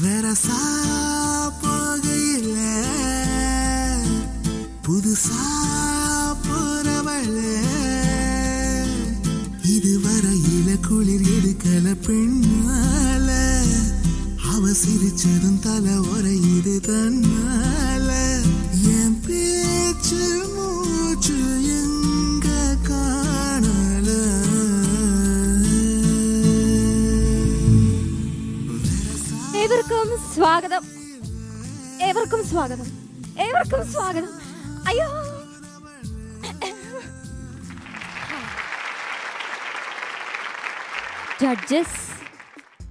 வெரசா போகையில புதுசா போறவளே இதுவரையில குளிர் எடுக்கல பெண்ணால அவ சிரிச்சதும் தலை உரையுது தன்னால என் பேச்சு மூச்சு எங்க காணல. ഏവർക്കും സ്വാഗതം, ഏവർക്കും സ്വാഗതം, ഏവർക്കും സ്വാഗതം. അയ്യോ, ജഡ്ജസ്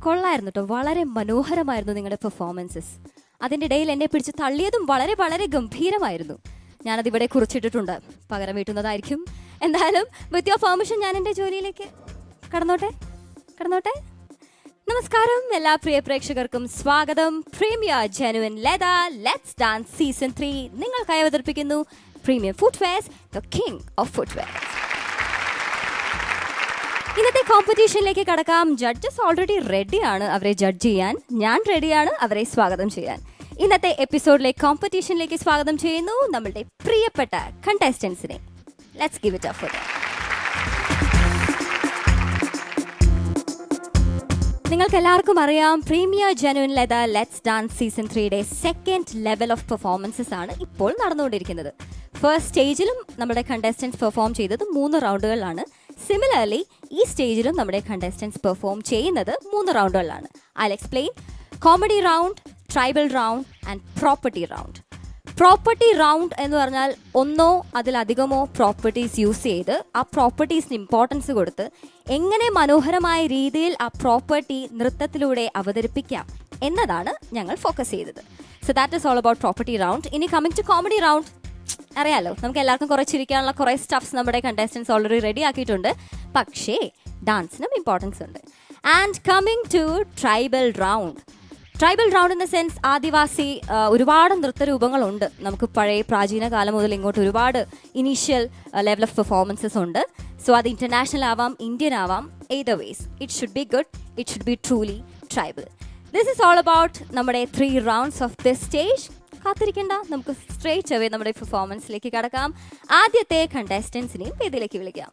കൊള്ളായിരുന്നു കേട്ടോ, വളരെ മനോഹരമായിരുന്നു നിങ്ങളുടെ പെർഫോമൻസസ്. അതിൻ്റെ ഇടയിൽ എന്നെ പിടിച്ച് തള്ളിയതും വളരെ വളരെ ഗംഭീരമായിരുന്നു. ഞാനതിവിടെ കുറിച്ചിട്ടിട്ടുണ്ട്, പകരം വീട്ടുന്നതായിരിക്കും. എന്തായാലും വിത്ത് യുവർ പെർമിഷൻ ഞാൻ എൻ്റെ ജോലിയിലേക്ക് കടന്നോട്ടെ. നമസ്കാരം, എല്ലാ പ്രിയ പ്രേക്ഷകർക്കും സ്വാഗതം. Premier genuine leather let's dance season 3 നിങ്ങൾക്കായി അവതരിപ്പിക്കുന്നു premium footwears, the king of footwears. ഇന്നത്തെ കോമ്പറ്റീഷനിലേക്ക് കടക്കാം. ജഡ്ജസ് ഓൾറെഡി റെഡിയാണ് അവരെ ജഡ്ജ് ചെയ്യാൻ, ഞാൻ റെഡിയാണ് അവരെ സ്വാഗതം ചെയ്യാൻ. ഇന്നത്തെ എപ്പിസോഡിലെ കോമ്പറ്റീഷനിലേക്ക് സ്വാഗതം ചെയ്യുന്നു നമ്മളുടെ പ്രിയപ്പെട്ട കണ്ടസ്റ്റൻസിനെ. Let's give it up for them. നിങ്ങൾക്ക് എല്ലാവർക്കും അറിയാം, premier genuine leather let's dance season 3യുടെ സെക്കൻഡ് ലെവൽ ഓഫ് പെർഫോമൻസസ് ആണ് ഇപ്പോൾ നടന്നുകൊണ്ടിരിക്കുന്നത്. ഫസ്റ്റ് സ്റ്റേജിലും നമ്മുടെ കണ്ടസ്റ്റൻസ് പെർഫോം ചെയ്തത് 3 റൗണ്ടുകളിലാണ്. സിമിലർലി ഈ സ്റ്റേജിലും നമ്മുടെ കണ്ടസ്റ്റൻസ് പെർഫോം ചെയ്യുന്നത് 3 റൗണ്ടുകളിലാണ്. I explain. Comedy round, tribal round and property round. Property round എന്ന് പറഞ്ഞാൽ ഒന്നോ അതിലധികമോ പ്രോപ്പർട്ടീസ് യൂസ് ചെയ്ത് ആ പ്രോപ്പർട്ടീസിന് ഇമ്പോർട്ടൻസ് കൊടുത്ത് എങ്ങനെ മനോഹരമായ രീതിയിൽ ആ പ്രോപ്പർട്ടി നൃത്തത്തിലൂടെ അവതരിപ്പിക്കാം എന്നതാണ് ഞങ്ങൾ ഫോക്കസ് ചെയ്തത്. So that is all about property round. ഇനി കമ്മിങ് ടു കോമഡി റൗണ്ട്, അറിയാലോ, നമുക്ക് എല്ലാവർക്കും കുറേ ചിരിക്കാനുള്ള കുറേ സ്റ്റഫ്സ് നമ്മുടെ കണ്ടസ്റ്റൻസ് ഓൾറെഡി റെഡി ആക്കിയിട്ടുണ്ട്. പക്ഷേ ഡാൻസിനും ഇമ്പോർട്ടൻസ് ഉണ്ട്. And coming to tribal round. Tribal round in the sense ആദിവാസി ഒരുപാട് നൃത്തരൂപങ്ങളുണ്ട്. നമുക്ക് പഴയ പ്രാചീന കാലം മുതൽ ഇങ്ങോട്ട് ഒരുപാട് ഇനീഷ്യൽ ലെവൽ ഓഫ് പെർഫോമൻസസ് ഉണ്ട്. സോ അത് ഇന്റർനാഷണൽ ആവാം, ഇന്ത്യൻ ആവാം, either ways it should be good, it should be truly tribal. This is all about നമ്മുടെ 3 rounds of this stage. കാത്തിരിക്കേണ്ട, നമുക്ക് സ്ട്രേറ്റ് അവേ നമ്മുടെ പെർഫോമൻസിലേക്ക് കടക്കാം. ആദ്യത്തെ കണ്ടസ്റ്റൻസിനെയും വേദിയിലേക്ക് വിളിക്കാം.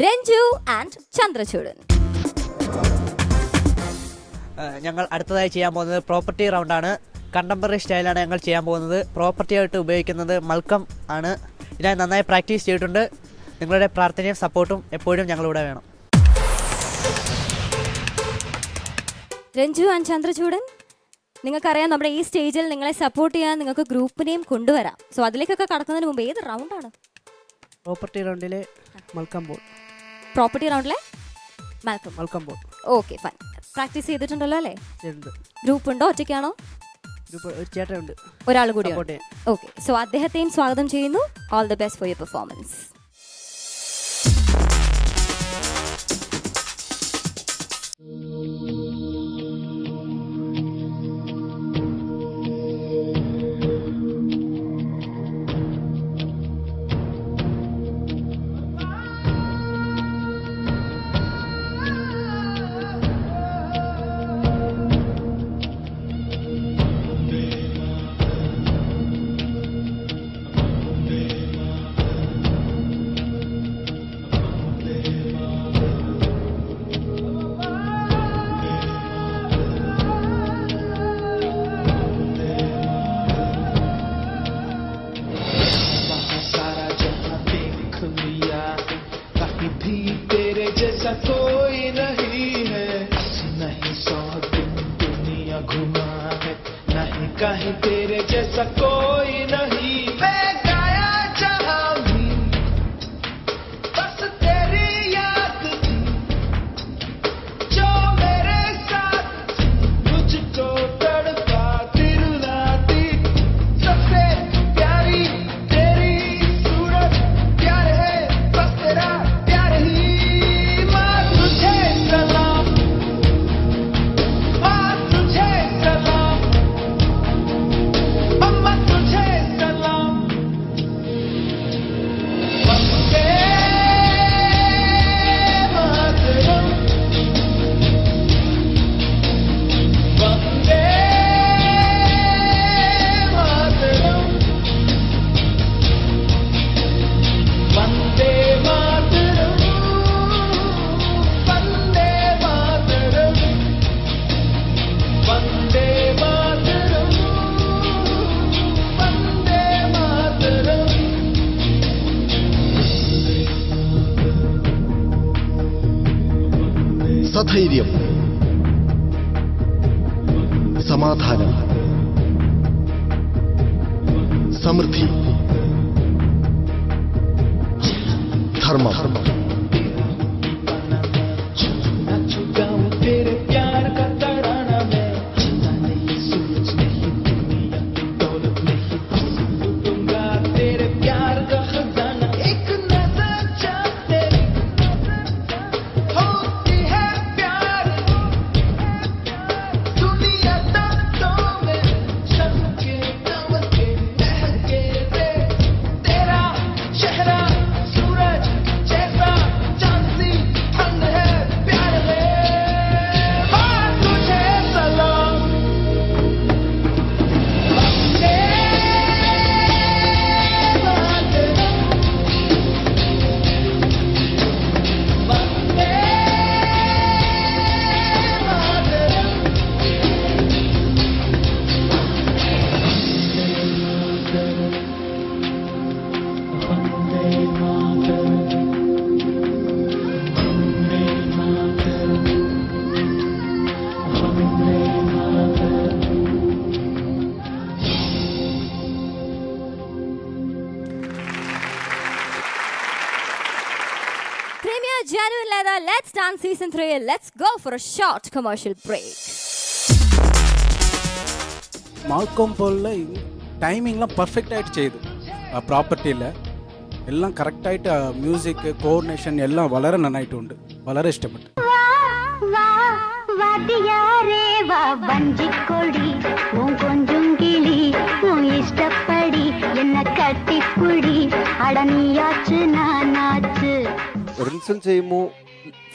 രഞ്ജു ആൻഡ് ചന്ദ്രചൂഡൻ. ഞങ്ങൾ അടുത്തതായി ചെയ്യാൻ പോകുന്നത് പ്രോപ്പർട്ടി റൗണ്ടാണ്. കണ്ടംപററി സ്റ്റൈലാണ് ഞങ്ങൾ ചെയ്യാൻ പോകുന്നത്. പ്രോപ്പർട്ടി ആയിട്ട് ഉപയോഗിക്കുന്നത് മൽക്കം ആണ്. ഞാൻ നന്നായി പ്രാക്ടീസ് ചെയ്തിട്ടുണ്ട്. നിങ്ങളുടെ പ്രാർത്ഥനയും സപ്പോർട്ടും എപ്പോഴും ഞങ്ങളിവിടെ വേണം. രഞ്ജു ആൻഡ് ചന്ദ്രചൂഡൻ, നിങ്ങൾക്കറിയാം നമ്മുടെ ഈ സ്റ്റേജിൽ നിങ്ങളെ സപ്പോർട്ട് ചെയ്യാൻ നിങ്ങൾക്ക് ഗ്രൂപ്പിനെയും കൊണ്ടുവരാം. സോ അതിലേക്കൊക്കെ കടക്കുന്നതിന് മുമ്പ് ഏത് റൗണ്ടാണ്? പ്രോപ്പർട്ടി റൗണ്ടിലെ മൽക്കം ബോൾ. പ്രോപ്പർട്ടി റൗണ്ടിലെ mallakhamb ball. Okay, fine. Practice ചെയ്തിട്ടുണ്ടല്ലോ അല്ലേ? ഗ്രൂപ്പ് ഉണ്ടോ, ഒറ്റയ്ക്കാണോ? ഒരു ചേട്ടനുണ്ട്, ഒരാൾ കൂടി. ഓക്കെ, സോ അദ്ദേഹത്തെയും സ്വാഗതം ചെയ്യുന്നു. All the best for your performance. कहीं तेरे जैसा कोई नहीं, मैं गाया जहां भी बस तेरी याद थी, जो मेरे साथ मुझको तड़पा दिलाती। सबसे प्यारी तेरी सूरत, प्यार है बस तेरा प्यार ही। माँ तुझे सलाम, माँ तुझे सलाम, अम्मा तुझे സധൈര്യം, സമാധാനം, സമൃദ്ധി, ധർമ്മം. Premier Genuine Leather, Let's Dance Season 3. Let's go for a short commercial break. മാൾക്കോം പോലുള്ള ടൈമിങ്லாம் പെർഫെക്റ്റായിട്ട് ചെയ്തു. ആ പ്രോപ്പർട്ടിയിൽ എല്ലാം കറക്റ്റായിട്ട് മ്യൂസിക് കോർഡിനേഷൻ എല്ലാം വളരെ നന്നായിട്ടുണ്ട്. വളരെ ഇഷ്ടപ്പെട്ടു. റിൻസൺ ചെയ്യുമ്പോൾ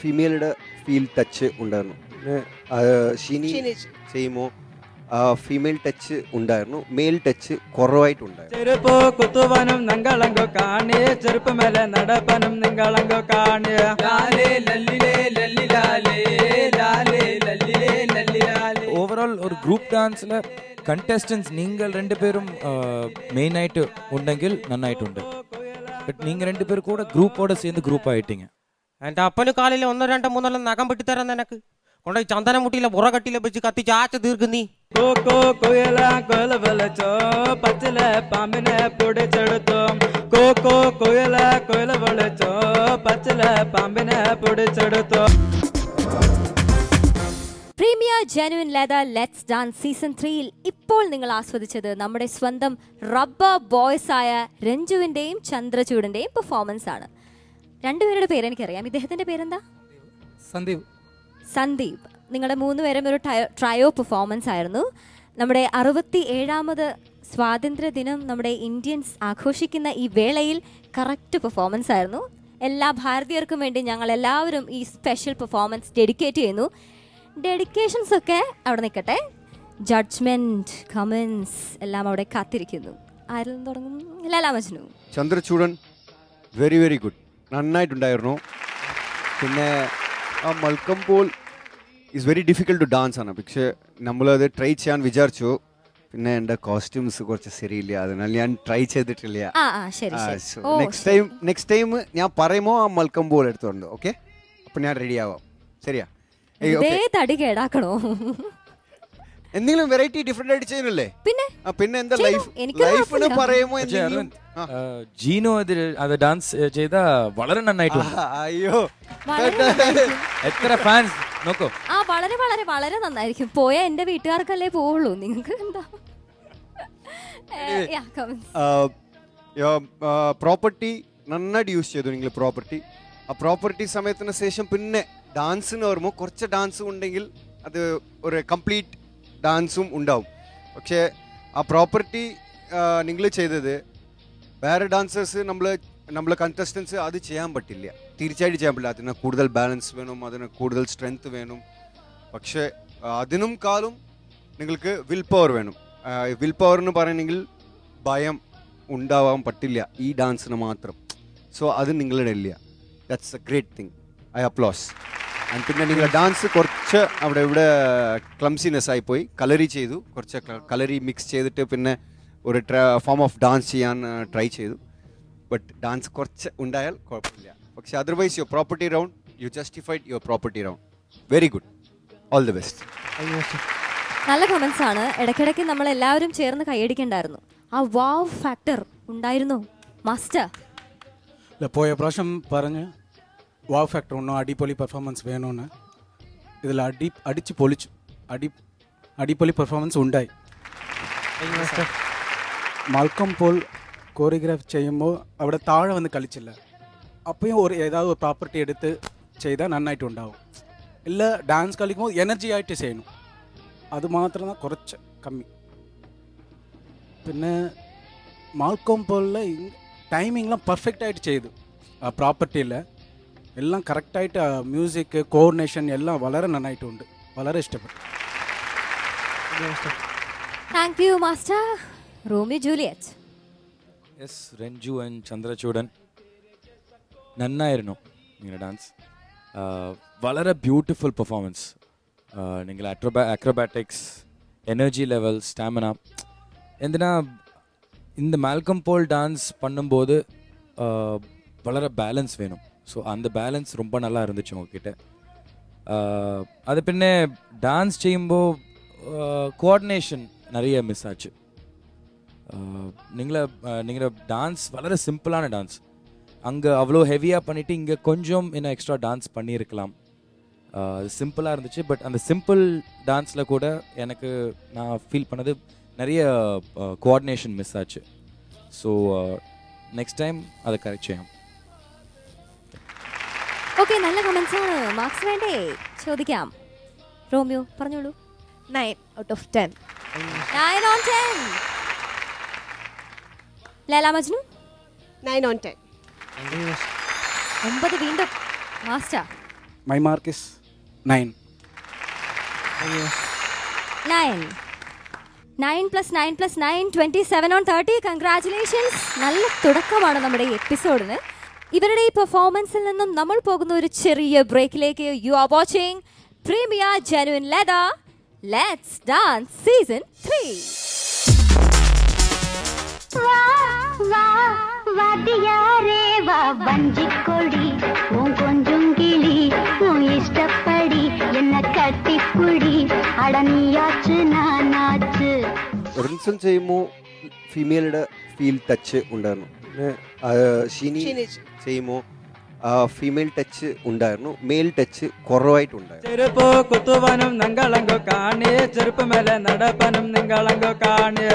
ഫീമെയിലുടെ ഫീൽ ടച്ച് ഉണ്ടായിരുന്നു. പിന്നെ ഷീനി ചെയ്യുമ്പോൾ ഫീമെയിൽ ടച്ച് ഉണ്ടായിരുന്നു, മെയിൽ ടച്ച് കുറവായിട്ടുണ്ടായിരുന്നു. ചെരുപ്പോ കുത്തുവാനും നിങ്ങളങ്ങോ കാണേ, ചെരുപ്പ് മേലെ നടപ്പനും നിങ്ങളങ്ങോ കാണേ. ഓവറോൾ ഒരു ഗ്രൂപ്പ് ഡാൻസിൽ കണ്ടസ്റ്റൻസ് നിങ്ങൾ രണ്ടുപേരും മെയിനായിട്ട് ഉണ്ടെങ്കിൽ നന്നായിട്ടുണ്ട്. ബട്ട് നിങ്ങൾ രണ്ടുപേരും കൂടെ ഗ്രൂപ്പോടെ சேர்ந்து ഗ്രൂപ്പ് ആയിട്ടിങ്ങ. എൻ്റെ അപ്പന് കാലിൽ 1 2 3 നഖം വെട്ടിത്തരാൻ നിനക്ക് കൊണ്ടുപോയി ചന്ദനമുട്ടിയിലെ പുറകട്ടിയിലെ വെച്ച് കത്തിച്ച് ആച്ച തീർക്കും നീ. കോക്കോ കൊയല കൊയല വിളിച്ചോ, പച്ചിലെ പാമ്പിനെ പൊടിച്ചെടുത്തോ. കോക്കോ കൊയല കൊയല വിളിച്ചോ, പച്ചിലെ പാമ്പിനെ പൊടിച്ചെടുത്തോ. Premier genuine leather let's dance season 3യിൽ ഇപ്പോൾ നിങ്ങൾ ആസ്വദിച്ചത് നമ്മുടെ സ്വന്തം റബ്ബർ ബോയ്സ് ആയ രഞ്ജുവിന്റെയും ചന്ദ്രചൂഡിന്റെയും പെർഫോമൻസ് ആണ്. രണ്ടുപേരുടെ പേര് എനിക്കറിയാം. ഇദ്ദേഹത്തിന്റെ പേരെന്താ? സന്ദീപ്. നിങ്ങളുടെ 3 പേരും ഒരു ട്രയോ പെർഫോമൻസ് ആയിരുന്നു. നമ്മുടെ 67ാമത് സ്വാതന്ത്ര്യ ദിനം നമ്മുടെ ഇന്ത്യൻസ് ആഘോഷിക്കുന്ന ഈ വേളയിൽ കറക്റ്റ് പെർഫോമൻസ് ആയിരുന്നു. എല്ലാ ഭാരതീയർക്കും വേണ്ടി ഞങ്ങൾ എല്ലാവരും ഈ സ്പെഷ്യൽ പെർഫോമൻസ് ഡെഡിക്കേറ്റ് ചെയ്യുന്നു. ഡെഡിക്കേഷൻസ് ഒക്കെ അവിടെ നിൽക്കട്ടെ, ജഡ്ജ്മെന്റ് കമൻസ് എല്ലാം അവിടെ കാത്തിരിക്കുന്നു. ആരിൽ തുടങ്ങും? Laila Majnu. Chandrachoodan very very good, നന്നായിട്ടുണ്ടായിരുന്നു. പിന്നെ ആ mallakhamb pole is very difficult to dance ആണ്. പക്ഷേ നമ്മളത് ട്രൈ ചെയ്യാൻ വിചാരിച്ചു. പിന്നെ എൻ്റെ കോസ്റ്റ്യൂംസ് കുറച്ച് ശരിയില്ല, അതിനാൽ ഞാൻ ട്രൈ ചെയ്തിട്ടില്ല. നെക്സ്റ്റ് ടൈം ഞാൻ പറയുമോ ആ മൽക്കം പോൾ എടുത്തോണ്ട്. ഓക്കെ, അപ്പം ഞാൻ റെഡി ആവാം. ശരിയാ? തടി കേടാക്കണോ? എന്തെങ്കിലും വെറൈറ്റി ഡിഫറെന്റ് ആയിട്ട് ചെയ്യുന്നില്ലേ? പിന്നെ എന്താ ലൈഫ് പറയുമോ? ജീനോ അത് ഡാൻസ് ചെയ്ത വളരെ നന്നായിട്ടുണ്ട്. അയ്യോ, എത്ര ഫാൻസ് നോക്കോ. ആ വളരെ വളരെ വളരെ നന്നായിരിക്കും. പോയ എന്റെ വീട്ടുകാർക്കല്ലേ പോവുള്ളൂ, നിങ്ങൾക്ക് എന്താ? പ്രോപ്പർട്ടി നന്നായിട്ട് യൂസ് ചെയ്തു നിങ്ങൾ. പ്രോപ്പർട്ടി ആ പ്രോപ്പർട്ടി സമയത്തിന് ശേഷം പിന്നെ ഡാൻസിന് വരുമ്പോൾ കുറച്ച് ഡാൻസ് ഉണ്ടെങ്കിൽ അത് ഒരു കംപ്ലീറ്റ് ഡാൻസും ഉണ്ടാവും. പക്ഷേ ആ പ്രോപ്പർട്ടി നിങ്ങൾ ചെയ്തത് വേറെ ഡാൻസേഴ്സ് നമ്മൾ കണ്ടസ്റ്റൻസ് അത് ചെയ്യാൻ പറ്റില്ല, തീർച്ചയായിട്ടും ചെയ്യാൻ പറ്റില്ല. അതിന് കൂടുതൽ ബാലൻസ് വേണം, അതിന് കൂടുതൽ സ്ട്രെങ്ത് വേണം. പക്ഷേ അതിനും കാലം നിങ്ങൾക്ക് വിൽ പവർ വേണം. വിൽ പവർ എന്ന് പറയണമെങ്കിൽ ഭയം ഉണ്ടാവാൻ പറ്റില്ല ഈ ഡാൻസിന് മാത്രം. സോ അത് നിങ്ങളുടെ ഇല്ല. That's A great thing. I applause. പിന്നെ നിങ്ങളുടെ ഡാൻസ് കുറച്ച് അവിടെ ഇവിടെ ക്ലംസിനെസ് ആയിപ്പോയി. കളറി ചെയ്തു, കുറച്ച് കളറി മിക്സ് ചെയ്തിട്ട് പിന്നെ ഒരു ഫോം ഓഫ് ഡാൻസ് ചെയ്യാൻ ട്രൈ ചെയ്തു. ബട്ട് ഡാൻസ് കുറച്ച് ഉണ്ടായാൽ കുഴപ്പമില്ല. പക്ഷേ otherwise your property round, you justified your property round. Very good, all the best. നല്ല കമന്റ്സ് ആണ്. ഇടയ്ക്കിടയ്ക്ക് നമ്മൾ എല്ലാവരും ചേർന്ന് കൈയടിക്കണ്ടായിരുന്നു. ആ വാവ് ഫാക്ടർ ഉണ്ടായിരുന്നു മാസ്റ്റർ. പോയ പ്രാവശ്യം പറഞ്ഞ് വാവ് ഫാക്ടർ ഒന്നും അടിപൊളി പെർഫോമൻസ് വേണമെന്ന്. ഇതിൽ അടിച്ച് പൊളിച്ചു. അടിപൊളി പെർഫോമൻസ് ഉണ്ടായി. മാൽക്കം പോൾ കോറിയോഗ്രാഫ് ചെയ്യുമ്പോൾ അവിടെ താഴെ വന്ന് കളിച്ചില്ല. അപ്പോഴും ഏதாவது ഒരു പ്രോപ്പർട്ടി എടുത്ത് ചെയ്താൽ നന്നായിട്ടുണ്ടാവും. എല്ലാ ഡാൻസ് കളിക്കുമ്പോൾ എനർജി ആയിട്ട് ചെയ്യണം. അത് മാത്രം കുറച്ച് കമ്മി. പിന്നെ മാൽക്കം പോളിൽ ടൈമിங்லாம் പെർഫെക്റ്റായിട്ട് ചെയ്തു. ആ പ്രോപ്പർട്ടിയിൽ എല്ലാം കറക്റ്റായിട്ട് മ്യൂസിക് കോർഡിനേഷൻ എല്ലാം വളരെ നന്നായിട്ടുണ്ട്. വളരെ ഇഷ്ടപ്പെട്ടു. Thank you master. Romeo Juliet. Yes, Ranju and Chandrachoodan നന്നായിരുന്നു നിങ്ങളുടെ ഡാൻസ്. വളരെ ബ്യൂട്ടിഫുൾ പെർഫോമൻസ്. നിങ്ങൾ അക്രോബാറ്റിക്സ്, எனர்ஜி லெவல், ஸ்டாமினா. എന്തിനാ இந்த மால்கம் போல் டான்ஸ் பண்ணும்போது വളരെ ബാലൻസ് വേണം. ஸோ அந்த பேலன்ஸ் ரொம்ப நல்லா இருந்துச்சு உங்ககிட்ட. அது പിന്നെ டான்ஸ் ചെയ്യുമ്പോൾ കോർഡിനേഷൻ நிறைய மிஸ் ஆச்சு. നിങ്ങളുടെ டான்ஸ் വളരെ സിമ്പിളാன டான்ஸ். அங்கே அவ்வளோ ஹெவியாக பண்ணிவிட்டு இங்கே கொஞ்சம் இன்னும் எக்ஸ்ட்ரா டான்ஸ் பண்ணியிருக்கலாம். சிம்பிளாக இருந்துச்சு. பட் அந்த சிம்பிள் டான்ஸில் கூட எனக்கு நான் ஃபீல் பண்ணது நிறைய கோஆர்டினேஷன் மிஸ் ஆச்சு. ஸோ നെക്സ്റ്റ് ടൈം അത് കറക്റ്റ് ചെയ്യാം. ഓക്കെ, നല്ല കമന്റ്സ് ആണ്. മാർക്സ് വേണ്ടേ? ചോദിക്കാം. റോമിയോ പറഞ്ഞോളൂ. 9 out of 10. 9 on 10. Laila Majnu 9 on 10. 9 വീണ്ടും master. My mark is 9. 9 plus 9 plus 9 27 on 30. Congratulations. നല്ല തുടക്കമാണ് നമ്മുടെ ഈ എപ്പിസോഡിന്. ഇവരുടെ ഈ പെർഫോമൻസിൽ നിന്നും നമ്മൾ പോകുന്ന ഒരു ചെറിയ ബ്രേക്കിലേക്ക്. You are watching premier genuine leather let's dance season 3. வாத்தியாரே வா வஞ்சிக்கொடி உன் கொஞ்சம் கிளி உன் இஷ்டப்படி என்ன கட்டிப்புடி അടനിയാച്ച് നാനാച്ച്. റിൻസൺ ചെയ്യുമ്പോൾ ഫീമെയിലുടെ ഫീൽ ടച്ച് ഉണ്ടായിരുന്നു. പിന്നെ ഷിനി ചെയ്യുമ്പോൾ ഫീമെയിൽ ടച്ച് ഉണ്ടായിരുന്നു, മെയിൽ ടച്ച് കുറവായിട്ടുണ്ടായിരുന്നു. ചെരുപ്പോ കുത്തുവാനും നങ്കളങ്കോ കാണേ, ചെരുപ്പ് മേലെ നടപ്പനും നിങ്ങളങ്കോ കാണേ.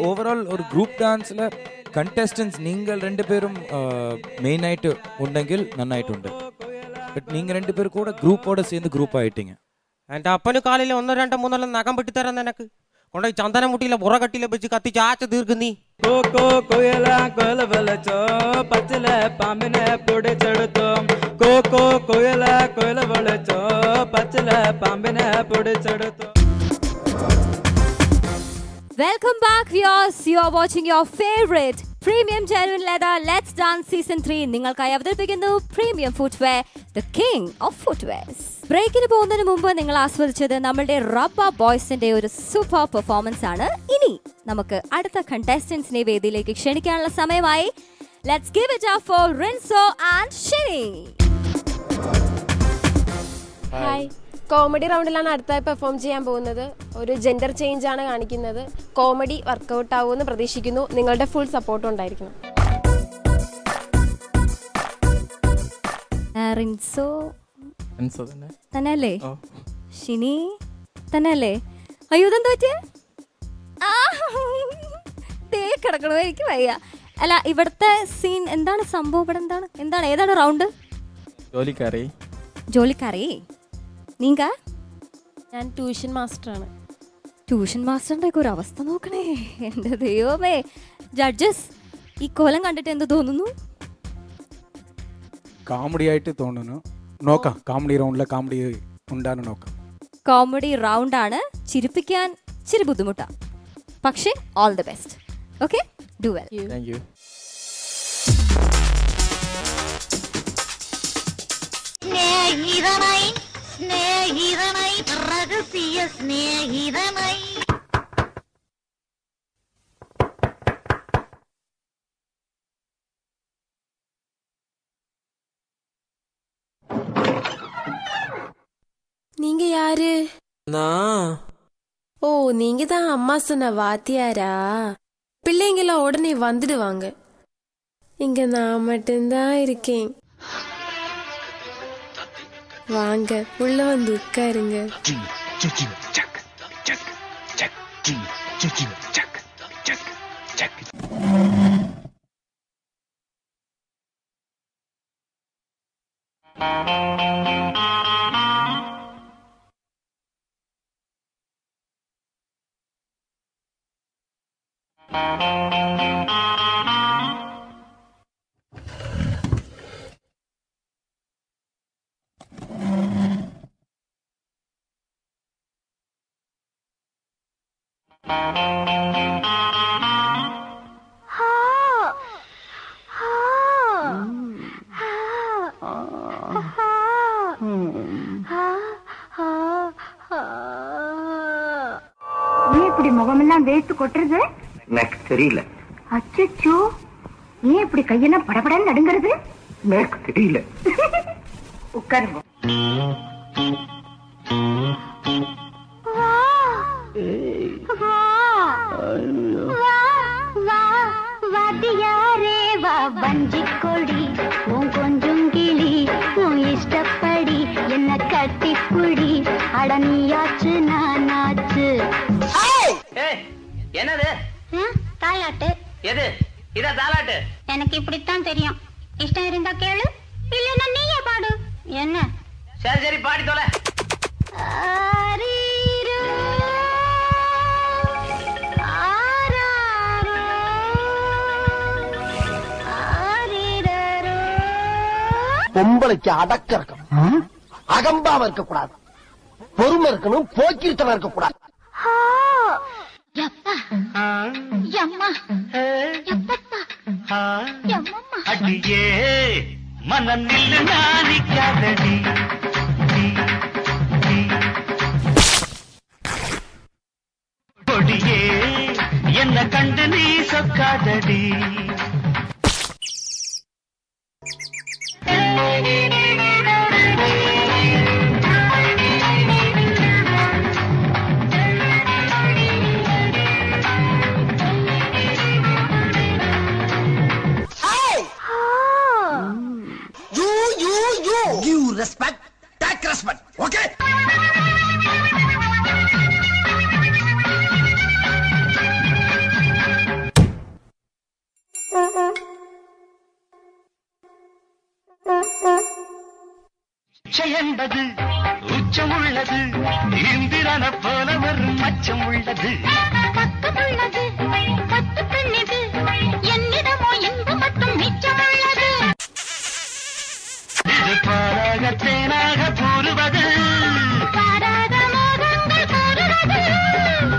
ഓവറോൾ ഒരു ഗ്രൂപ്പ് ഡാൻസിൽ കണ്ടസ്റ്റൻസ് നിങ്ങൾ രണ്ടുപേരും മെയിനായിട്ട് ഉണ്ടെങ്കിൽ നന്നായിട്ടുണ്ട്. ബട്ട് നിങ്ങൾ രണ്ടുപേരും കൂടെ ഗ്രൂപ്പോടെ சேர்ந்து ഗ്രൂപ്പ് ആയിട്ടിങ്ങ. എൻ്റെ അപ്പന് കാലിൽ 1 2 3 നഖം വെട്ടിത്തരാൻ നിനക്ക് കൊണ്ടുപോയി ചന്ദനമുട്ടിയിലെ പുറകട്ടിലെ വെച്ച് കത്തിച്ച് ആച്ച തീർക്കും നീ. കോക്കോ കൊയല കൊയല വിളിച്ചോ പച്ചിലെ പാമ്പിനെ പൊടിച്ചെടുത്തോ. കോക്കോ കൊയല കൊയല വിളിച്ചോ പച്ചിലെ പാമ്പിനെ പൊടിച്ചെടുത്തോ. Welcome back viewers. You are watching your favorite Premium Genuine Leather Let's Dance Season 3. നിങ്ങൾക്കായി അവതരിപ്പിക്കുന്നു premium footwear, the king of footwears. ബ്രേക്കിന് പോകുന്നതിന് മുമ്പ് നിങ്ങൾ ആസ്വദിച്ചത് നമ്മളുടെ റബ്ബ ബോയ്സിന്റെ ഒരു സൂപ്പർ പെർഫോമൻസ് ആണ്. ഇനി നമുക്ക് അടുത്ത കണ്ടസ്റ്റന്റ്സിനെ വേദിയിലേക്ക് ക്ഷണിക്കാനുള്ള സമയമായി. Let's give it up for Rinso and Shini. Hi. Comedy റൗണ്ടിലാണ് അടുത്തായി പെർഫോം ചെയ്യാൻ പോകുന്നത്. ഒരു ജെൻഡർ ചേഞ്ച് ആണ് കാണിക്കുന്നത്. കോമഡി വർക്കൗട്ട് ആവുമെന്ന് പ്രതീക്ഷിക്കുന്നു. നിങ്ങളുടെ ഫുൾ സപ്പോർട്ട് ഉണ്ടായിരിക്കണം. റിൻസോ തന്നെയല്ലേ? ഷിനി തന്നെയല്ലേ? അയ്യോ ഇതെന്താ പറ്റിയ? കിടക്കണോ? എനിക്ക് വയ്യ. അല്ല, ഇവിടുത്തെ സീൻ എന്താണ് സംഭവം? ഇവിടെ എന്താണ് ഏതാണ് റൗണ്ട്? ജോലിക്കാരി നീങ്ക? ഞാൻ ട്യൂഷൻ മാസ്റ്ററാണ്. ട്യൂഷൻ മാസ്റ്ററിന്റെ ഒക്കെ ഒരു അവസ്ഥ നോക്കണേ. എൻ്റെ ദൈവമേ. ജഡ്ജസ്, ഈ കോലം കണ്ടിട്ട് എന്ത് തോന്നുന്നു? കോമഡി ആയിട്ട് തോന്നുന്നു. നോക്കാം, കോമഡി റൗണ്ടിലെ കോമഡി ഉണ്ടാണ് നോക്കാം. കോമഡി റൗണ്ട് ആണ്. ചിരിപ്പിക്കാൻ ഇച്ചിരി ബുദ്ധിമുട്ടാണ്, പക്ഷേ all the best. Okay, do well. Thank you. സ്നേഹിതനായി രഹസ്യ സ്നേഹിതനായി யாரு? நான். ஓ, நீங்க தான் அம்மா சொன்ன வாத்தியாரா? பிள்ளைங்களாம் உடனே வந்துடுவாங்க. இங்க நான் மட்டும்தான் இருக்கேன். வாங்க உள்ள வந்து உட்காருங்க. ஏன் இப்படி முகமெல்லாம் வேர்த்து கொட்டுறது? எனக்கு தெரியல. அச்சோ, ஏன் இப்படி கையெல்லாம் படபடன்னு நடுங்கிறது? எனக்கு தெரியல. உட்காருங்க. வாத்தியாரே வா வஞ்சிக்கொடி, உன் கொஞ்சம் கிளி, உன் இஷ்டப்படி என்ன கட்டிப்புடி, அடனியாச்சு நானாச்சு. என்னது? தாலாட்டு. எது? இத தாலாட்டு? எனக்கு இப்படித்தான் தெரியும். இஷ்டம் இருந்தா கேளு, இல்லைன்னா நீயே பாடு. என்ன? சரி சரி, பாடி தொலை. பொம்பளைக்கு அடக்க இருக்கணும், அகம்பாம இருக்க கூடாது, பொறுமை இருக்கணும், போக்கிருத்தமா இருக்க கூடாது. அடியே மனம் நில்லு நானிக்காதடி, கொடியே என்ன கண்டு நீ சொக்காதடி. Give respect, take respect, okay? என்பது உச்சம் உள்ளது, இந்திரன போல வரும் மச்சம் உள்ளது. பக்கத்துள்ளது பத்து பெண்ணிது, என்னிடமோ எந்த மட்டும் மிச்சம் உள்ளது. இது பாராக தேனாக கூறுவது, பாராத மோகங்கள் கூறுவது.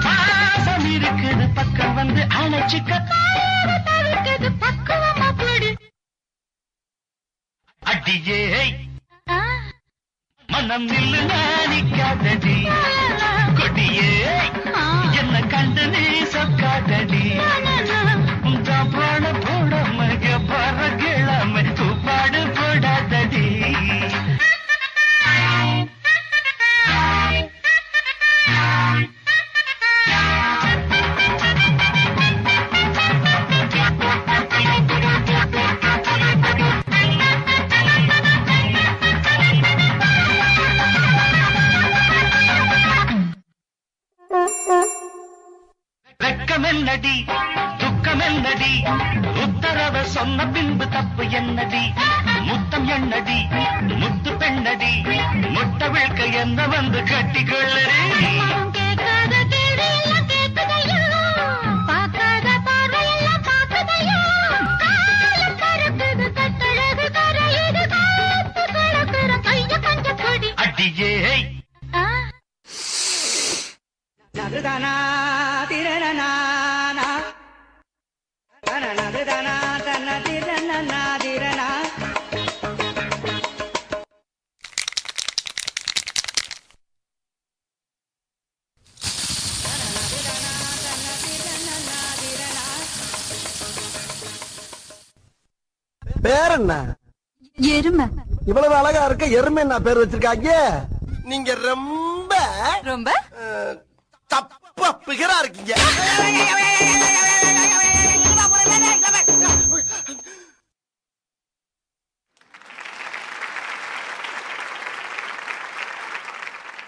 பாசம் இருக்குது பக்கம் வந்து அணைச்சிக்க, தவிர்க்குது பக்குவமா போடு. அடியே மனம் நில்லு நானிக்காதடி, கொடியே என்ன கண்டு நீ சொக்காதடி. பாட போட மக பற கிழமை பாடு போடாதடி. வெக்கம் என்னடி, துக்கம் என்னடி, உத்தரவ சொன்ன பின்பு தப்பு என்னடி. முத்தம் என்னடி, முத்து பெண்ணடி, முட்டை விழ்க்க என்ன வந்து கட்டிக்கொள்ளடி. கேட்காத கேள்வி எல்லாம் கேட்குதையோ, பார்க்காத பார்வை எல்லாம் பார்க்குதையோ. காலம் பறக்குது கட்டழகு கரையுது, காத்து கலக்குற கைய பஞ்ச கொடி. அடியே நதுதானா திரணனானா நதுதானா தன்ன திரணனா திரணா. பேர் என்ன? எருமை. இவ்வளவு அழகா இருக்க எருமை என்ன பேர் வச்சிருக்காங்க? நீங்க ரொம்ப ரொம்ப தப்பா பிகரா இருக்கீங்க.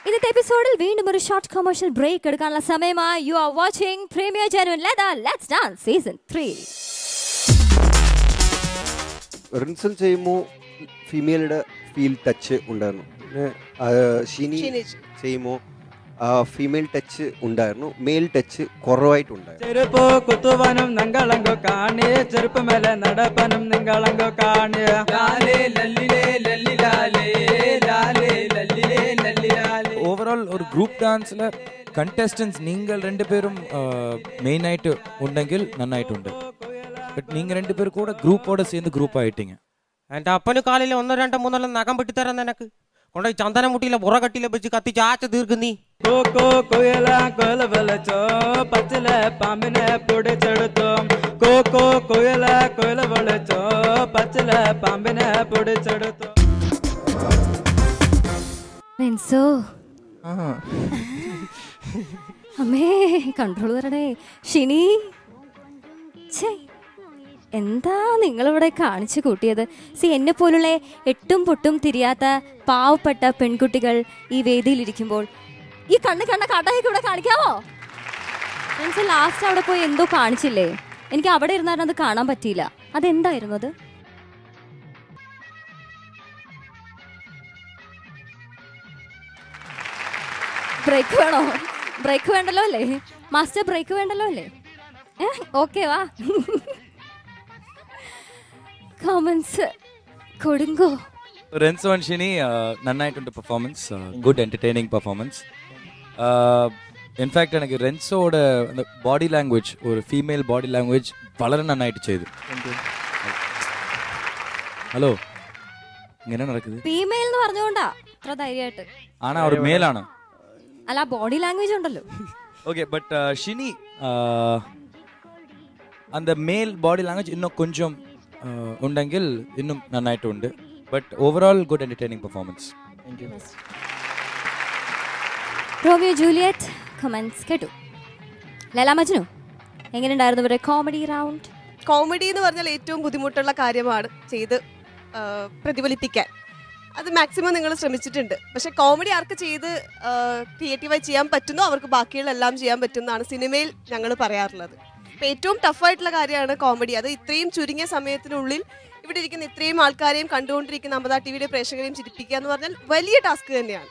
ഇന്നത്തെ എപ്പിസോഡിൽ വീണ്ടും ഒരു ഷോർട്ട് കൊമേഴ്ഷ്യൽ ബ്രേക്ക് എടുക്കാനുള്ള സമയമായി. U are watching premier genuine leather let's dance season 3. റിൻസൽ ചെയ്യുമ്പോൾ ഫീമെയിലുടെ ഫീൽ ടച്ച് ഉണ്ടായിരുന്നു. ഷിനി ചെയ്യുമ്പോൾ ഫീമെയിൽ ടച്ച് ഉണ്ടായിരുന്നു, മെയിൽ ടച്ച് കുറവായിട്ടുണ്ടായിരുന്നു. ചെരുപ്പോ കുത്തുവാനും നങ്കളങ്കോ കാണേ, ചെരുപ്പ് മേലെ നടപ്പനും നിങ്ങളങ്കോ കാണേ. ലാലേ ലല്ലിലേ ലല്ലിലാലേ ലാലേ ലല്ലിലേ ലല്ലിലാലേ. ഓവറോൾ ഒരു ഗ്രൂപ്പ് ഡാൻസിൽ കണ്ടസ്റ്റൻസ് നിങ്ങൾ രണ്ടുപേരും മെയിനായിട്ട് ഉണ്ടെങ്കിൽ നന്നായിട്ടുണ്ട്. ബട്ട് നിങ്ങൾ രണ്ടുപേരും കൂടെ ഗ്രൂപ്പോടെ சேர்ந்து ഗ്രൂപ്പ് ആയിട്ടിங்க. എൻ്റെ അപ്പന് കാലിൽ 1 2 3 നഖം വെട്ടിത്തരാൻ നിനക്ക് കൊണ്ടുപോയി ചന്ദനമുട്ടിയിലെ പുറകട്ടിയിലെ വെച്ച് കത്തിച്ച് ആച്ച തീർക്കും നീ. കോക്കോ കൊയല കൊയല വിളിച്ചോ, പച്ചിലെ പാമ്പിനെ പൊടിച്ചെടുത്തോ. കോക്കോ കൊയല കൊയല വിളിച്ചോ, പച്ചിലെ പാമ്പിനെ പൊടിച്ചെടുത്തോ. റിൻസോ അമ്മേ കൺട്രോൾ വരണേ. ഷിനി എന്താ നിങ്ങളിവിടെ കാണിച്ചു കൂട്ടിയത്? എന്നെ പോലുള്ള എട്ടും പൊട്ടും തിരിയാത്ത പാവപ്പെട്ട പെൺകുട്ടികൾ ഈ വേദിയിലിരിക്കുമ്പോൾ ഈ കണ്ണ് കാട്ടായൊക്കെ ഇവിടെ കാണിക്കാമോ? ഫ്രണ്ട്സ് ലാസ്റ്റ് അവിടെ പോയി എന്തോ കാണിച്ചില്ലേ? എനിക്ക് അവിടെ ഇരുന്നാലും അത് കാണാൻ പറ്റിയില്ല. അതെന്തായിരുന്നു അത്? ബ്രേക്ക് വേണോ? ബ്രേക്ക് വേണ്ടല്ലോ അല്ലേ മാസ്റ്റർ? ബ്രേക്ക് വേണ്ടല്ലോ അല്ലേ? ഓക്കെ വാ. കമന്റ്സ് കൊടുങ്കോ. റെൻസോ ആൻഡ് ഷിനി നന്നായിട്ടുണ്ട് performance, good entertaining performance. In fact എനിക്ക് റെൻസോയുടെ ബോഡി ലാംഗ്വേജ്, ഒരു ഫീമെയിൽ ബോഡി ലാംഗ്വേജ് വളരെ നന്നായിട്ട് ചെയ്തു. ഹലോ ഇങ്ങനെ നടക്കുന്നത് ഫീമെയിൽ എന്ന് പറഞ്ഞുകൊണ്ടാ അത്ര ധൈര്യമായിട്ട്. ആണോ ഒരു മേലാണ്? അല്ല ബോഡി ലാംഗ്വേജ് ഉണ്ടല്ലോ. ഓക്കെ ബട്ട് ഷിനി அந்த மேல் பாடி லாங்குவேஜ் இன்னும் கொஞ்சம் உണ്ടെങ്കിൽ இன்னுം നന്നായിട്ടുണ്ട്. But overall good entertaining performance. Romeo Juliet comments കേട്ടു. ലൈല മജ്നു എങ്ങനെയുണ്ടായിരുന്നു ഇവരുടെ കോമഡി റൗണ്ട്? കോമഡി എന്ന് പറഞ്ഞാൽ ഏറ്റവും ബുദ്ധിമുട്ടുള്ള കാര്യമാണ് ചെയ്ത് പ്രതിഫലിപ്പിക്കാൻ. അത് മാക്സിമം നിങ്ങൾ ശ്രമിച്ചിട്ടുണ്ട്. പക്ഷെ കോമഡി ആർക്ക് ചെയ്ത് ക്രിയേറ്റീവായി ചെയ്യാൻ പറ്റുന്നോ അവർക്ക് ബാക്കിയുള്ളെല്ലാം ചെയ്യാൻ പറ്റുന്നതാണ് സിനിമയിൽ ഞങ്ങൾ പറയാറുള്ളത്. അപ്പോൾ ഏറ്റവും ടഫായിട്ടുള്ള കാര്യമാണ് കോമഡി. അത് ഇത്രയും ചുരുങ്ങിയ സമയത്തിനുള്ളിൽ ഇവിടെ ഇരിക്കുന്ന ഇത്രയും ആൾക്കാരെയും കണ്ടുകൊണ്ടിരിക്കുന്ന അമൃത ടി വിയുടെ പ്രേക്ഷകരെയും ചിരിപ്പിക്കുക എന്ന് പറഞ്ഞാൽ വലിയ ടാസ്ക് തന്നെയാണ്.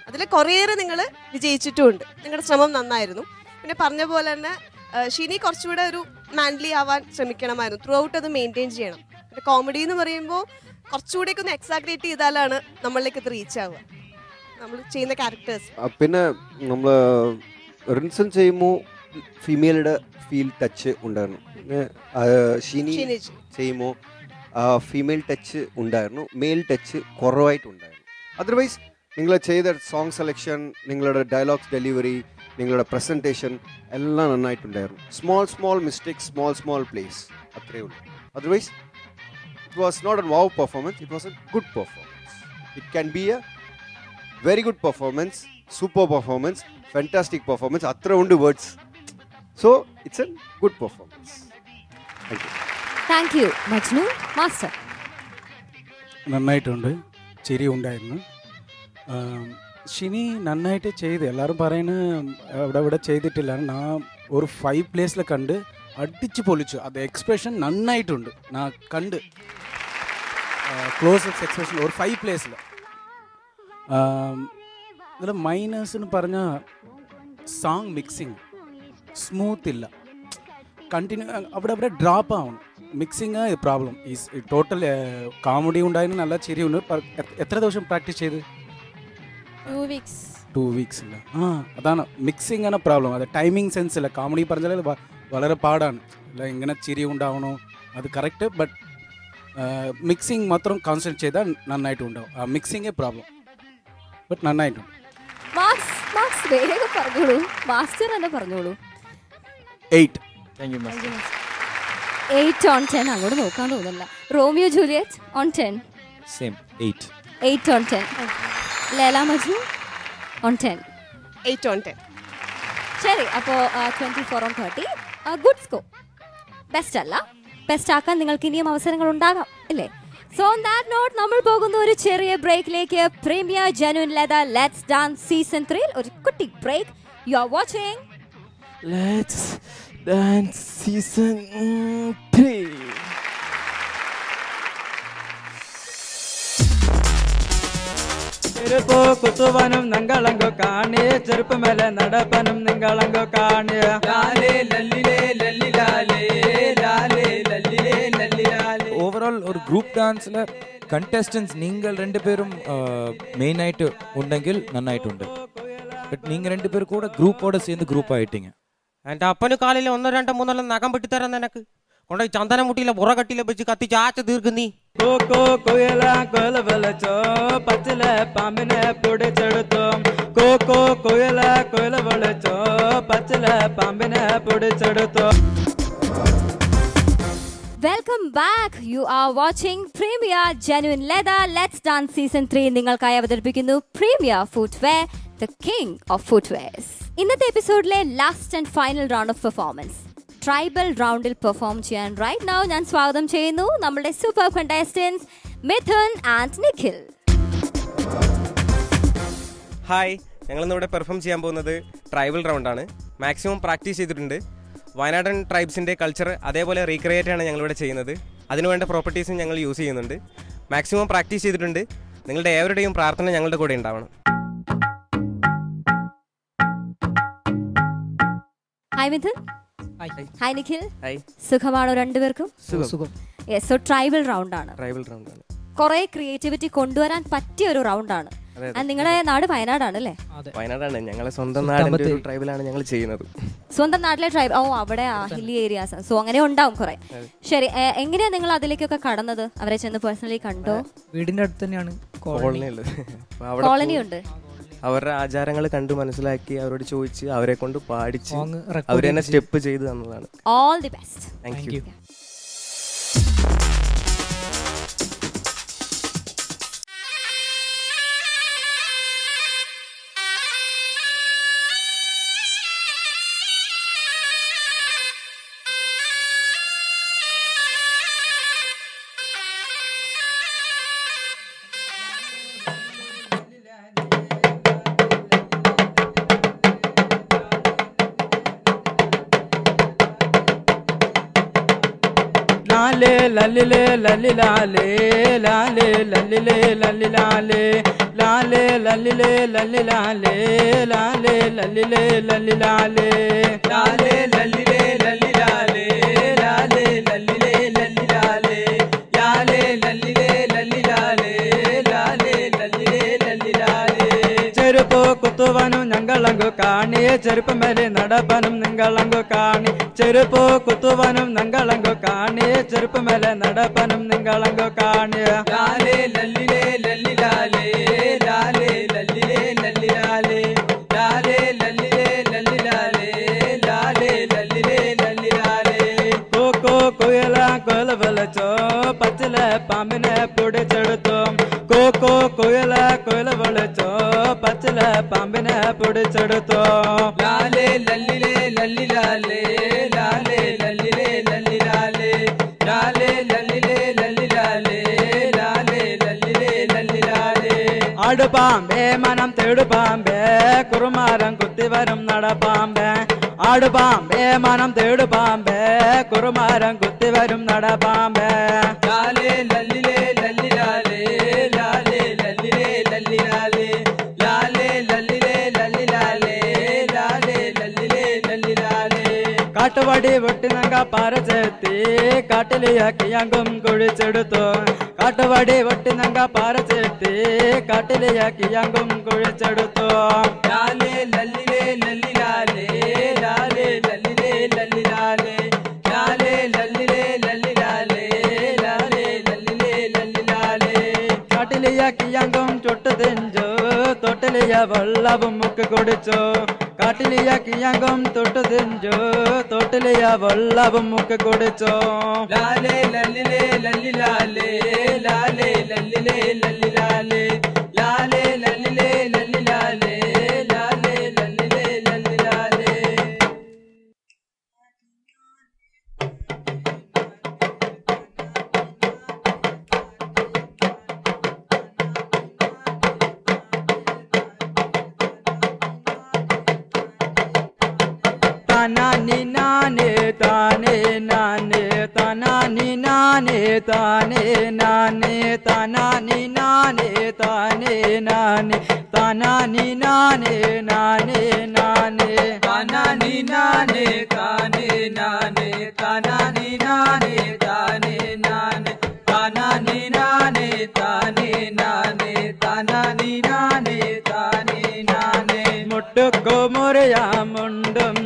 അതിൽ കുറേയേറെ നിങ്ങൾ വിജയിച്ചിട്ടുമുണ്ട്. നിങ്ങളുടെ ശ്രമം നന്നായിരുന്നു. പിന്നെ പറഞ്ഞ പോലെ തന്നെ ഷിനി കുറച്ചുകൂടെ ഒരു മാൻലി ആവാൻ ശ്രമിക്കണമായിരുന്നു. ത്രൂ ഔട്ട് അത് മെയിൻറ്റെയിൻ ചെയ്യണം. പിന്നെ കോമഡി എന്ന് പറയുമ്പോൾ കുറച്ചുകൂടെയൊക്കെ ഒന്ന് എക്സാഗ്രേറ്റ് ചെയ്താലാണ് നമ്മളിലേക്ക് ഇത് റീച്ച് ആവുക, നമ്മൾ ചെയ്യുന്ന ക്യാരക്ടേഴ്സ്. പിന്നെ നമ്മൾ റിൻസൽ ചെയ്യുമ്പോൾ ഫീമെയിലുടെ ഫീൽ ടച്ച് ഉണ്ടായിരുന്നു. ഷിനി ചെയ്യുമ്പോൾ ഫീമെയിൽ ടച്ച് ഉണ്ടായിരുന്നു, മെയിൽ ടച്ച് കുറവായിട്ടുണ്ടായിരുന്നു. അതർവൈസ് നിങ്ങൾ ചെയ്ത സോങ് സെലക്ഷൻ, നിങ്ങളുടെ ഡയലോഗ്സ് ഡെലിവറി, നിങ്ങളുടെ പ്രസൻറ്റേഷൻ എല്ലാം നന്നായിട്ടുണ്ടായിരുന്നു. സ്മോൾ മിസ്റ്റേക്സ്, സ്മോൾ പ്ലേസ്, അത്രയേ ഉള്ളൂ. Otherwise it was not a wow performance, it was a good performance. It can be a very good performance, super performance, fantastic performance, atra undu words. So it's a good performance. Thank you Majnu. Master നന്നായിട്ടുണ്ട്, ചിരി ഉണ്ടായിരുന്നു. ഷിനി നന്നായിട്ട് ചെയ്ത് എല്ലാവരും പറയുന്നത് ഇവിടെ ചെയ്തിട്ടില്ല. ഞാൻ ഒരു 5 പ്ലേസിൽ കണ്ട് അടിച്ച് പൊളിച്ചു. അത് എക്സ്പ്രഷൻ നന്നായിട്ടുണ്ട്. ഞാൻ കണ്ട് ക്ലോസ് എക്സ്പ്രഷൻ ഒരു 5 പ്ലേസിൽ. ഇതിൽ മൈനസ് എന്ന് പറഞ്ഞാൽ സോങ് മിക്സിങ് സ്മൂത്ത് ഇല്ല, കണ്ടിന്യൂ അവിടെ ഡ്രോപ്പ് ആവണം. Mixing problem. ഈ ടോട്ടൽ കോമഡി ഉണ്ടായിരുന്നു, നല്ല ചിരി ഉണ്ട്. എത്ര ദിവസം പ്രാക്ടീസ് ചെയ്ത്? 2 weeks ഇല്ല. അതാണ് മിക്സിങ് ആണ് പ്രോബ്ലം. അത് ടൈമിങ് സെൻസ് ഇല്ല. കോമഡി പറഞ്ഞാൽ വളരെ പാടാണ്. അല്ല ഇങ്ങനെ ചിരി ഉണ്ടാവണോ അത് കറക്റ്റ്. ബട്ട് മിക്സിങ് മാത്രം കോൺസെൻട്രേറ്റ് ചെയ്താൽ നന്നായിട്ട് ഉണ്ടാവും. ആ മിക്സിങ്ങേ പ്രോബ്ലം. ബട്ട് നന്നായിട്ടുണ്ട്. മാസ്റ്റർ തന്നെ പറഞ്ഞോളൂ. 8. Thank you master. 8 on 10. അങ്ങോട്ട് നോക്കാൻ തോന്നുന്നില്ല. Romeo Juliet on 10. Same 8. 8 on 10. Laila Majnu on 10. 8 on 10. ശരി, അപ്പോൾ 24 on 30 ഗുഡ് സ്കോർ. ബെസ്റ്റ് അല്ല, ബെസ്റ്റ് ആക്കാൻ നിങ്ങൾക്ക് ഇനിയും അവസരങ്ങൾ ഉണ്ടാകാം അല്ലേ? സോ ഓൺ ദാറ്റ് നോട്ട് നമ്മൾ പോകുന്ന ഒരു ചെറിയ ബ്രേക്കിലേക്ക്. Premier genuine leather let's dance season 3 ഒരു കുട്ടി break. You are watching let's dance season 3. ചെരുപ്പോ കുത്തുവാനും നിങ്ങളങ്ങോ കാണി, ചെരുപ്പ് മേലെ നടപ്പനും നിങ്ങളങ്ങോ കാണി. ലാലേ ലല്ലിലേ ലല്ലിലാലേ ലാലേ ലല്ലിലേ ലല്ലിലാലേ. ഓവറോൾ ഒരു ഗ്രൂപ്പ് ഡാൻസിൽ കണ്ടസ്റ്റൻസ് നിങ്ങൾ രണ്ടുപേരും മെയിനായിട്ട് ഉണ്ടെങ്കിൽ നന്നായിട്ടുണ്ട്. ബട്ട് നിങ്ങൾ രണ്ടുപേരും കൂടെ ഗ്രൂപ്പോടെ சேர்ந்து ഗ്രൂപ്പ് ആയിട്ടിங்க. എൻ്റെ അപ്പന് കാലിൽ 1 2 3 നഖം വെട്ടിത്തരാൻ നിനക്ക് കൊണ്ടുപോയി ചന്ദനമുട്ടിയിലെ പുറകട്ടിലെ വെച്ച് കത്തിച്ച് ആച്ച തീർക്കും നീ. കോക്കോ കൊയല കൊയല വിളിച്ചോ, പച്ചില പാമ്പിനെ പിടിച്ചെടുത്തോ. കോക്കോ കൊയല കൊയല വിളിച്ചോ, പച്ചില പാമ്പിനെ പിടിച്ചെടുത്തോ. Welcome back. You are watching premier genuine leather let's dance season 3. നിങ്ങൾക്കായി അവതരിപ്പിക്കുന്നു premier footwear, the king of footwears. ഇന്നത്തെ എപ്പിസോഡിലെ last and final round of performance, tribal റൗണ്ടിൽ പെർഫോം ചെയ്യാൻ റൈറ്റ് നൗ ഞാൻ സ്വാഗതം ചെയ്യുന്നു നമ്മുടെ super contestants Mithun and Nikhil. Hi, ഞങ്ങളിന്നിവിടെ പെർഫോം ചെയ്യാൻ പോകുന്നത് ട്രൈബൽ റൗണ്ടാണ്. മാക്സിമം പ്രാക്ടീസ് ചെയ്തിട്ടുണ്ട്. വയനാടൻ ട്രൈബ്സിൻ്റെ കൾച്ചർ അതേപോലെ റീക്രിയേറ്റ് ആണ് ഞങ്ങളിവിടെ ചെയ്യുന്നത്. അതിനുവേണ്ട പ്രോപ്പർട്ടീസും ഞങ്ങൾ യൂസ് ചെയ്യുന്നുണ്ട്. മാക്സിമം പ്രാക്ടീസ് ചെയ്തിട്ടുണ്ട്. നിങ്ങളുടെ ഏവരുടെയും പ്രാർത്ഥന ഞങ്ങളുടെ കൂടെ ഉണ്ടാവണം. Hi Mithun. Hi Nikhil. Hi. സുഖമാണോ രണ്ടുപേർക്കും? സുഖം. യെസ്, സോ ട്രൈബൽ റൗണ്ടാണ്. ട്രൈബൽ റൗണ്ടാണ്. കുറെ ക്രിയേറ്റിവിറ്റി കൊണ്ടുവരാൻ പറ്റിയ ഒരു റൗണ്ടാണ്. നിങ്ങളുടെ നാട് വയനാടാണ് അല്ലേ? വയനാടാണ് ഞങ്ങളെ സ്വന്തം നാടിന്റെ ഒരു ട്രൈബലാണ് ഞങ്ങൾ ചെയ്യുന്നത്. സ്വന്തം നാട്ടിലെ ട്രൈബ്. ഓ, അവിടെ ഹില്ലി ഏരിയാസ്. സോ അങ്ങനെ ഉണ്ടാവും കുറെ. ശരി, എങ്ങനെയാ നിങ്ങൾ അതിലേക്കൊക്കെ കടന്നത്? അവരെ ചെന്ന് പേഴ്സണലി കണ്ടോ? വീടിന്റെ അടുത്ത് തന്നെയാണ് കോളനി ഉണ്ട്. അവരുടെ ആചാരങ്ങൾ കണ്ടു മനസ്സിലാക്കി അവരോട് ചോദിച്ച് അവരെ കൊണ്ട് പാടിച്ച് അവർ തന്നെ സ്റ്റെപ്പ് ചെയ്ത് തന്നതാണ്. All the best. Thank you. ലാലേ ലല്ലിലേ ലല്ലിലാലേ ലാലേ ലല്ലിലേ ലല്ലിലാലേ ലാലേ ലല്ലിലേ ലല്ലിലാലേ ലാലേ ലല്ലിലേ ലല്ലിലാലേ ലാലേ ലല്ലിലേ ലല്ലിലാലേ ലാലേ ലല്ലിലേ ലല്ലിലാലേ ലാലേ ലല്ലിലേ ലല്ലിലാലേ ലാലേ ലല്ലിലേ ലല്ലിലാലേ. ചെരുപ്പോ കുത്തുവാനും ഞങ്ങളങ്ങു കാണി, ചെരുപ്പ് മേലെ നടപ്പനും നിങ്ങളങ്ങു കാണി. ചെരുപ്പോ കുത്തുവാനും ഞങ്ങളങ്ങു കാണി, ചെരുപ്പ് മേലെ നടപ്പനും നിങ്ങളങ്ങു കാണി. ലാലേ ലല്ലിലേ ലല്ലിലാലേ ലാലേ ലല്ലിലേ ലല്ലിലാലേ ലാലേ ലല്ലിലേ ലല്ലിലാലേ ലാലേ ലല്ലിലേ ലല്ലിലാലേ. കോക്കോ കൊയല കൊയല വിളിച്ചോ, പച്ചില പാമ്പിനെ പിടിച്ചെടുത്തോ. കോക്കോ കൊയല കൊയല വിളിച്ചോ, പച്ചില പാമ്പിനെ പിടിച്ചെടുത്തോ. ലാലേ ലല്ലിലേ ലല്ലിലാലേ ലാലേ ലല്ലിലേ ലല്ലിലാലേ ലാലേ ലല്ലിലേ ലല്ലിലാലേ ലാലേ ലല്ലിലേ ലല്ലിലാലേ. ആടുപാമ്പേ മനം തേടുപാമ്പേ, കുറുമാരം കുത്തിവരും നടപ്പാമ്പേ. ആടുപാമ്പേ മനം തേടുപാമ്പേ, കുറുമാരം കുത്തിവരും നടപ്പാമ്പേ. ലാലേ ലല്ലിലേ ലല്ലിലാലേ ലാലേ ലല്ലിലേ ലല്ലിലാലേ ലാലേ ലല്ലിലേ ലല്ലിലാലേ ലാലേ ലല്ലിലേ ലല്ലിലാലേ. കാട്ടുവടി വെട്ടിനങ്ക പാരചെത്തി, കാട്ടിലെയാക്കിയങ്കും കുഴിച്ചെടുത്തു. കാട്ടുവടി വെട്ടിനങ്ക പാരചെത്തി, കാട്ടിലെയാക്കിയങ്കും കുഴിച്ചെടുത്തു. ലാലേ ലല്ലിലേ ലല്ലിലാലേ ലാലേ ലല്ലിലേ ലല്ലിലാലേ ലാലേ ലല്ലിലേ ലല്ലിലാലേ ലാലേ ലല്ലിലേ ലല്ലിലാലേ. കാട്ടിലെയാക്കിയങ്കും ചുട്ടു തിഞ്ചു, തൊട്ടിലെയ വെള്ളവും മുക്ക് കുടിച്ചു. കാട്ടിലെയാക്കിയങ്കും തൊട്ടു തിഞ്ചു, തൊട്ടിലെയ വെള്ളവും മുക്ക് കുടിച്ചു. ലാലേ ലല്ലിലേ ലല്ലിലാലേ ലാലേ ലല്ലിലേ ലല്ലിലാലേ ലാലേ ലല്ലിലേ ലല്ലിലാലേ ലാലേ ലല്ലിലേ താനാനി നാനേ താനേ നാനേ താനാനി നാനേ താനേ നാനേ താനാനി നാനേ നാനേ നാനേ താനാനി നാനേ താനേ നാനേ താനാനി നാനേ താനേ നാനേ താനാനി നാനേ താനേ നാനേ താനാനി നാനേ താനേ നാനേ മുട്ടുക്കോ മുറിയാ മുണ്ടും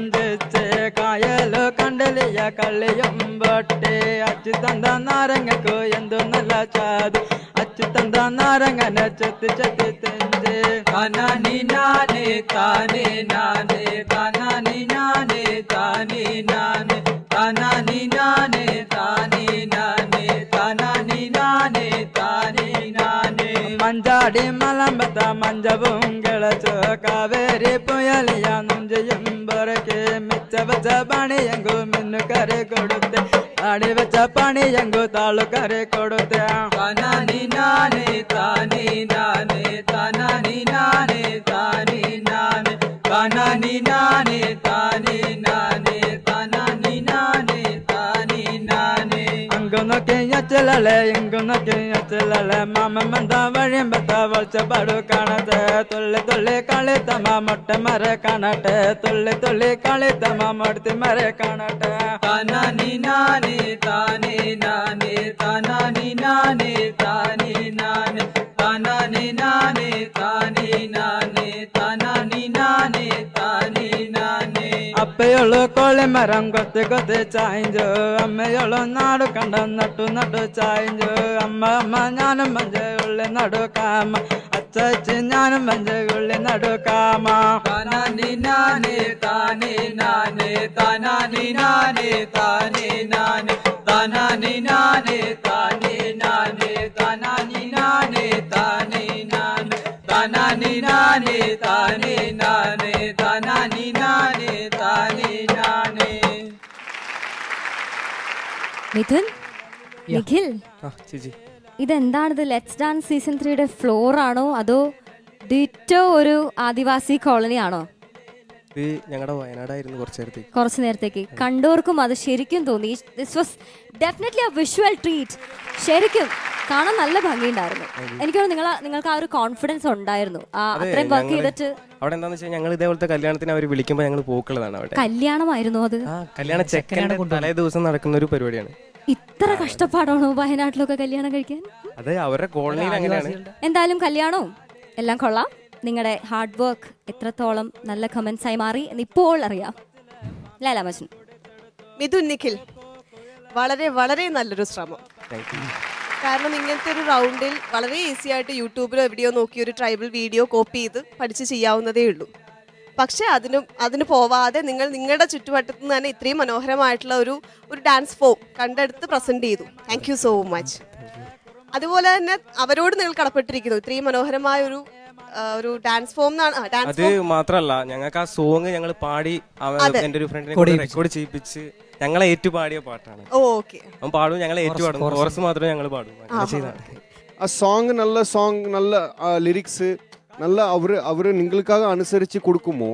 കായലോ കണ്ടലിയ കളിയും ബൊട്ടെ അച്ചു തന്ത നാരങ്ങക്കോ എന്തു നല്ല ചാതു അച്ചു തന്ത നാരങ്ങന ചെത്തി ചെത്തി തെഞ്ച് താനാനി നാനേ താനേ നാനേ താനാനി നാനേ താനേ നാനേ താനാനി നാനേ താനേ നാനേ താനാനി നാനേ താനേ നാനേ മഞ്ചാടി മലമ്പത്ത മഞ്ചവും കിളച്ചു കാവേരി പുയലിയ നുഞ്ചയും ബൊറക്കെ മിച്ച വെച്ച പണിയങ്കു മിന്നു കറി കൊടുത്തെ ആടി വെച്ച പണിയങ്കു താളു കറി കൊടുത്തെ താനാനി നാനേ താനേ നാനേ താനാനി നാനേ താനേ നാനേ താനാനി നാനേ താനേ നാനേ താനാനി നാനേ താനേ നാനേ അങ്ങുനൊക്കെ ഞച്ചലലെ ഇങ്ങുനൊക്കെ ഞച്ചലലെ മാമ മന്ദ വഴിമ്പത്ത വളച്ച പാടു കാണത്തെ തുള്ളി തുള്ളി കളിത്തമ്മ മൊട്ട മര കാണട്ടെ തുള്ളി തുള്ളി കളിത്തമ്മ മൊടത്തി മര കാണട്ടെ താനാനി നാനേ താനേ നാനേ താനാനി നാനേ താനേ നാനേ താനാനി നാനേ താനേ നാനേ താനാനി നാനേ താനേ നാനേ അപ്പയുള്ളു കോളിമരം കൊത്തി കൊത്തി ചായഞ്ചു അമ്മയുള്ളു നാടു കണ്ട നട്ടു നട്ടു ചായഞ്ചു അമ്മ അമ്മ ഞാനും മഞ്ചുള്ളി നടു കാമ അച്ചി ഞാനും മഞ്ചുള്ളി നടു കാമ താനാനി നാനേ താനേ നാനേ താനാനി നാനേ താനേ നാനേ താനാനി നാനേ താനേ നാനേ താനാനി നാനേ താനേ നാനേ താനാനി നാനേ താനേ നാനേ താനാനി നാനേ താനേ നാനേ മിഥുൻ, നിഖിൽ, ചേച്ചി ഇതെന്താണിത്? ലെറ്റ്സ് ഡാൻസ് സീസൺ 3യുടെ ഫ്ലോർ ആണോ അതോ ഡിറ്റോ ഒരു ആദിവാസി കോളനി ആണോ? ഇത് ഞങ്ങളുടെ വയനാടായിരുന്നു കുറച്ചു നേരത്തേക്ക് കണ്ടോർക്കും അത് ശരിക്കും തോന്നി. This was definitely A visual treat. ശരിക്കും കാണാൻ നല്ല ഭംഗിയുണ്ടായിരുന്നു. എനിക്ക് നിങ്ങൾക്ക് ആ ഒരു കോൺഫിഡൻസ് ഉണ്ടായിരുന്നു അത്രയും വർക്ക് ചെയ്തിട്ട്. അവിടെ എന്താണെന്ന് വെച്ചാൽ ഞങ്ങൾ ഇതേപോലത്തെ കല്യാണത്തിന് അവർ വിളിക്കുമ്പോൾ ഞങ്ങൾ പോക്കുള്ളതാണ്. അവിടെ കല്യാണമായിരുന്നു അത്. കല്യാണ ചെക്കൻ്റെ തലേ ദിവസം നടക്കുന്ന ഒരു പരിപാടിയാണ്. ഇത്ര കഷ്ടപ്പാടാണോ വയനാട്ടിലൊക്കെ കല്യാണം കഴിക്കാൻ? അതെ, അവരുടെ കോളനിയിൽ അങ്ങനെയാണ്. എന്തായാലും കല്യാണവും എല്ലാം കൊള്ളാം. നിങ്ങളുടെ ഹാർഡ് വർക്ക് എത്രത്തോളം നല്ല കമന്റ്സ് ആയി മാറി എന്ന് ഇപ്പോൾ അറിയാം. ലാലാ മജ്നു, മിഥുൻ, നിഖിൽ, വളരെ വളരെ നല്ലൊരു ശ്രമം. കാരണം ഇങ്ങനത്തെ ഒരു റൗണ്ടിൽ വളരെ ഈസി ആയിട്ട് യൂട്യൂബിലോ എവിടെയോ നോക്കി ഒരു ട്രൈബൽ വീഡിയോ കോപ്പി ചെയ്ത് പഠിച്ച് ചെയ്യാവുന്നതേ ഉള്ളൂ. പക്ഷേ അതിന് പോവാതെ നിങ്ങൾ നിങ്ങളുടെ ചുറ്റുവട്ടത്ത് നിന്ന് തന്നെ ഇത്രയും മനോഹരമായിട്ടുള്ള ഒരു ഡാൻസ് ഫോം കണ്ടെടുത്ത് പ്രസന്റ് ചെയ്തു. Thank you so much. അതുപോലെ തന്നെ അവരോട് നിങ്ങൾ കടപ്പെട്ടിരിക്കുന്നു. ഇത്രയും മനോഹരമായ ഒരു ഡാൻസ് ഫോം. അത് മാത്രല്ല, ഞങ്ങൾക്ക് ആ സോങ് ഞങ്ങൾ പാടി എന്റെ ഒരു ഫ്രണ്ടിനെ റെക്കോർഡ് ചെയ്യിപ്പിച്ച് ഞങ്ങളെ ഏറ്റു പാടിയ പാട്ടാണ്. അവൻ പാടും, ഞങ്ങളെ ഏറ്റു പാടും. കോറസ് മാത്രമേ ഞങ്ങൾ പാടും. ആ സോങ് നല്ല ലിറിക്സ് നല്ല അവർ നിങ്ങൾക്കാக അനുസരിച്ച് കൊടുക്കുമോ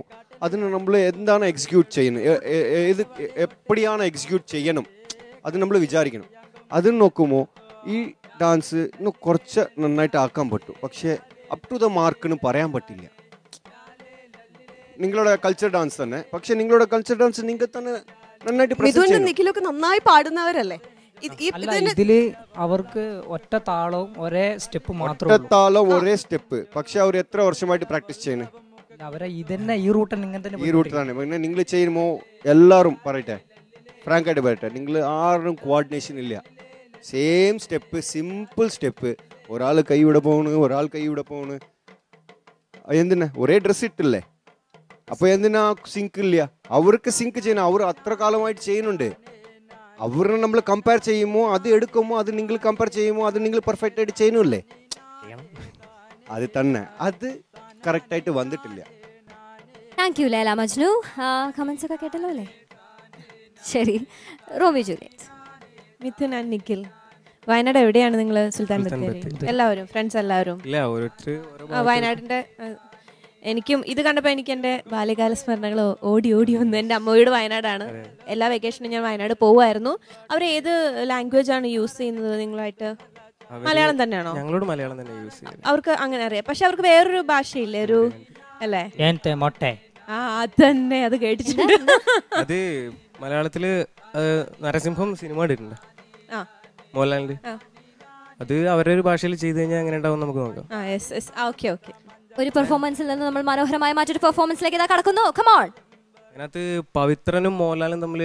അതിന് നമ്മൾ എന്താണ് എക്സിക്യൂട്ട് ചെയ്യുന്നത്, ഏത് എപ്പടിയാണ് എക്സിക്യൂട്ട് ചെയ്യണം അത് നമ്മൾ വിചാരിക്കണം. അത് നോക്കുമ്പോൾ ഈ ഡാൻസ് ഇന്ന് കുറച്ച് നന്നായിട്ട് ആക്കാൻ പറ്റും. പക്ഷേ അപ് ടു ദ മാർക്കിന് പറയാൻ പറ്റില്ല. നിങ്ങളുടെ കൾച്ചർ ഡാൻസ് തന്നെ, പക്ഷെ നിങ്ങളുടെ കൾച്ചർ ഡാൻസ് നിങ്ങൾ തന്നെ നന്നായിട്ട് നിഖിലൊക്കെ നന്നായി പാടുന്നവരല്ലേ? ഇതില് അവർക്ക് ഒറ്റ താളവും ഒരേ സ്റ്റെപ്പ് മാത്രം. ഒരേ സ്റ്റെപ്പ്. പക്ഷെ അവർ എത്ര വർഷമായിട്ട് പ്രാക്ടീസ് ചെയ്യുന്നത്? അവരെ ഈ റൂട്ടിലാണ്. പിന്നെ നിങ്ങൾ ചെയ്യുമ്പോൾ എല്ലാവരും പറയട്ടെ, ഫ്രാങ്ക് ആയിട്ട് പറയട്ടെ, നിങ്ങൾ ആരും കോർഡിനേഷൻ ഇല്ല. Same step, simple step. ഒരാൾ കൈ ഇവിടെ പോണ്, ഒരാൾ കൈ ഇവിടെ പോണ്. എന്തിനാ? ഒരേ ഡ്രസ് ഇട്ടില്ലേ? അപ്പൊ എന്തിനാ സിങ്ക് ഇല്ല? അവർക്ക് സിങ്ക് ചെയ്യണം. അവർ അത്ര കാലമായിട്ട് ചെയ്യുന്നുണ്ട്. അവരെ നമ്മൾ കമ്പയർ ചെയ്യുമ്പോൾ അത് എടുക്കുമ്പോൾ അത് നിങ്ങൾ കമ്പയർ ചെയ്യുമ്പോൾ അത് നിങ്ങൾ പെർഫെക്റ്റ് ആയിട്ട് ചെയ്യുന്നില്ലേ? അത് തന്നെ, അത് കറക്റ്റ് ആയിട്ട് വന്നിട്ടില്ല. Thank you Laila Majnu. Comments ഒക്കെ കേട്ടല്ലോ അല്ലേ? ശരി, Romeo Juliet, Mithun and Nikhil, Wayanad എവിടെയാണ് നിങ്ങൾ? സുൽത്താൻ ബത്തേരി. എല്ലാവരും ഫ്രണ്ട്സ് എല്ലാവരും വയനാടിന്റെ എനിക്കും ഇത് കണ്ടപ്പോൾ എനിക്ക് എൻ്റെ ബാല്യകാല സ്മരണകൾ ഓടി ഓടി വന്നു. എൻ്റെ അമ്മയുടെ വയനാടാണ്. എല്ലാ വെക്കേഷനും ഞാൻ വയനാട് പോവുമായിരുന്നു. അവർ ഏത് ലാംഗ്വേജ് ആണ് യൂസ് ചെയ്യുന്നത് നിങ്ങളായിട്ട്? മലയാളം തന്നെയാണോ? ഞങ്ങളോട് മലയാളം തന്നെ യൂസ് ചെയ്യുന്നത്. അവർക്ക് അങ്ങനെ അറിയാം. പക്ഷെ അവർക്ക് വേറൊരു ഭാഷയില്ലേ, ഒരു അല്ലേ? ആ അത് തന്നെ, അത് കേട്ടിട്ടുണ്ട്. അത് മലയാളത്തില് നരസിംഹം സിനിമ കണ്ടിട്ടുണ്ട് മോഹൻലാലിന്റെ. അത് അവരുടെ ഒരു ഭാഷയിൽ ചെയ്ത് കഴിഞ്ഞാൽ എങ്ങനെ ഉണ്ടാവും നമുക്ക് നോക്കാം. ഒരു പെർഫോമൻസിൽ നിന്ന് നമ്മൾ മനോഹരമായ മറ്റൊരു പെർഫോമൻസിലേക്ക് ഇതാ കടക്കുന്നു. Come on. അതിനകത്ത് പവിത്രനും മോഹൻലാലും തമ്മിൽ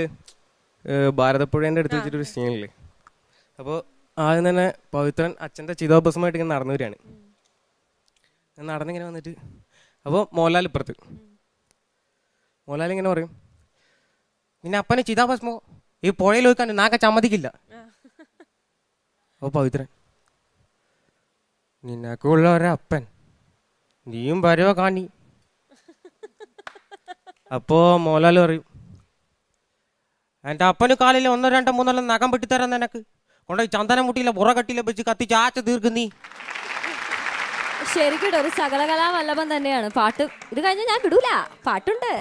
ഭാരതപ്പുഴേൻ്റെ അടുത്ത് വെച്ചിട്ടൊരു സീനില്ലേ. അപ്പോൾ ആദ്യം തന്നെ പവിത്രൻ അച്ഛൻ്റെ ചിതാഭസ്മമായിട്ട് ഇങ്ങനെ നടന്നു വരികയാണ്. നടന്നിങ്ങനെ വന്നിട്ട് അപ്പോൾ മോഹൻലാൽ ഇപ്പുറത്ത്. മോഹൻലാൽ ഇങ്ങനെ പറയും, നിന്നെ അപ്പനെ ചിതാഭസ്മോ ഈ പുഴയിൽ വെക്കാൻ നാക്ക സമ്മതിക്കില്ല. അപ്പോൾ പവിത്രൻ, നിനക്കുള്ള ഒരപ്പൻ നീയും വരുവോ കാണി. അപ്പോ മോഹൻലാൽ പറയും, എൻ്റെ അപ്പന് കാലിൽ 1 2 3 നഖം വെട്ടിത്തരാൻ നിനക്ക് കൊണ്ടുപോയി ചന്ദനമുട്ടിയിലെ പുറകട്ടിയിലെ വെച്ച് കത്തിച്ച് ആച്ച തീർക്കും നീ. ശരിക്കും ഒരു സകലകലാവല്ലഭൻ തന്നെയാണ് പാട്ട്. ഇത് കഴിഞ്ഞ ഞാൻ വിടൂല, പാട്ടുണ്ട്.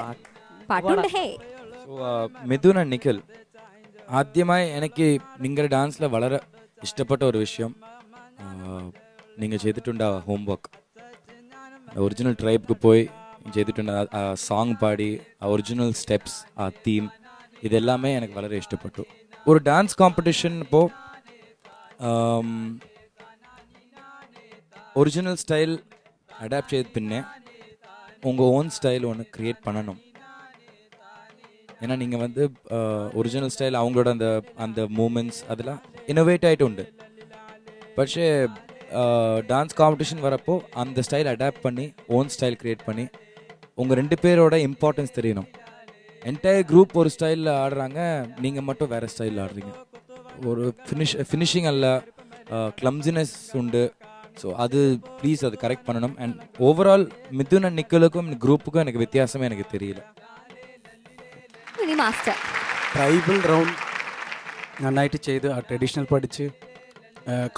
ഹേ മിഥുൻ ആൻഡ് നിഖിൽ, ആദ്യമായി എനിക്ക് നിങ്ങളുടെ ഡാൻസിൽ വളരെ ഇഷ്ടപ്പെട്ട ഒരു വിഷയം നിങ്ങൾ ചെയ്തിട്ടുണ്ടാവുക ഹോംവർക്ക്. ഒറിജിനൽ ട്രൈബ്ക്ക് പോയി ചെയ്തിട്ടുണ്ട്. ആ സോങ് പാടി, ആ ഒറിജിനൽ സ്റ്റെപ്സ്, ആ തീം, ഇതെല്ലാമേ എനിക്ക് വളരെ ഇഷ്ടപ്പെട്ടു. ഒരു ഡാൻസ് കോമ്പറ്റീഷൻ ഇപ്പോൾ ஒரிஜினல் ஸ்டைல் அடாப்ட் செய்து பின்னே உங்கள் ஓன் ஸ்டைல் ஒன்று க்ரியேட் பண்ணணும். ஏன்னா நீங்கள் வந்து ஒரிஜினல் ஸ்டைல் அவங்களோட அந்த அந்த மூமெண்ட்ஸ் அதெல்லாம் இன்னோவேட் ஆகிட்டு உண்டு. പക്ഷേ டான்ஸ் காம்படிஷன் வரப்போ அந்த ஸ்டைல் அடாப்ட் பண்ணி ஓன் ஸ்டைல் க்ரியேட் பண்ணி உங்கள் 2 பேரோட இம்பார்ட்டன்ஸ் தெரியணும். என்டையர் குரூப் ஒரு ஸ்டைலில் ஆடுறாங்க, நீங்கள் மட்டும் வேறு ஸ்டைலில் ஆடுறீங்க. ஒரு ஃபினிஷிங் அல்ல, கிளம்சினஸ் உண்டு. ஸோ அது ப்ளீஸ் அது கரெக்ட் பண்ணணும். அண்ட் ஓவரால் மிதுன் அண்ட் நிக்கலுக்கும் குரூப்புக்கும் எனக்கு வித்தியாசமே எனக்கு தெரியல. ട്രൈബൽ റൗണ്ട് നന്നായിട്ട് ചെയ്ത് ആ ട്രഡീഷണൽ പഠിച്ച്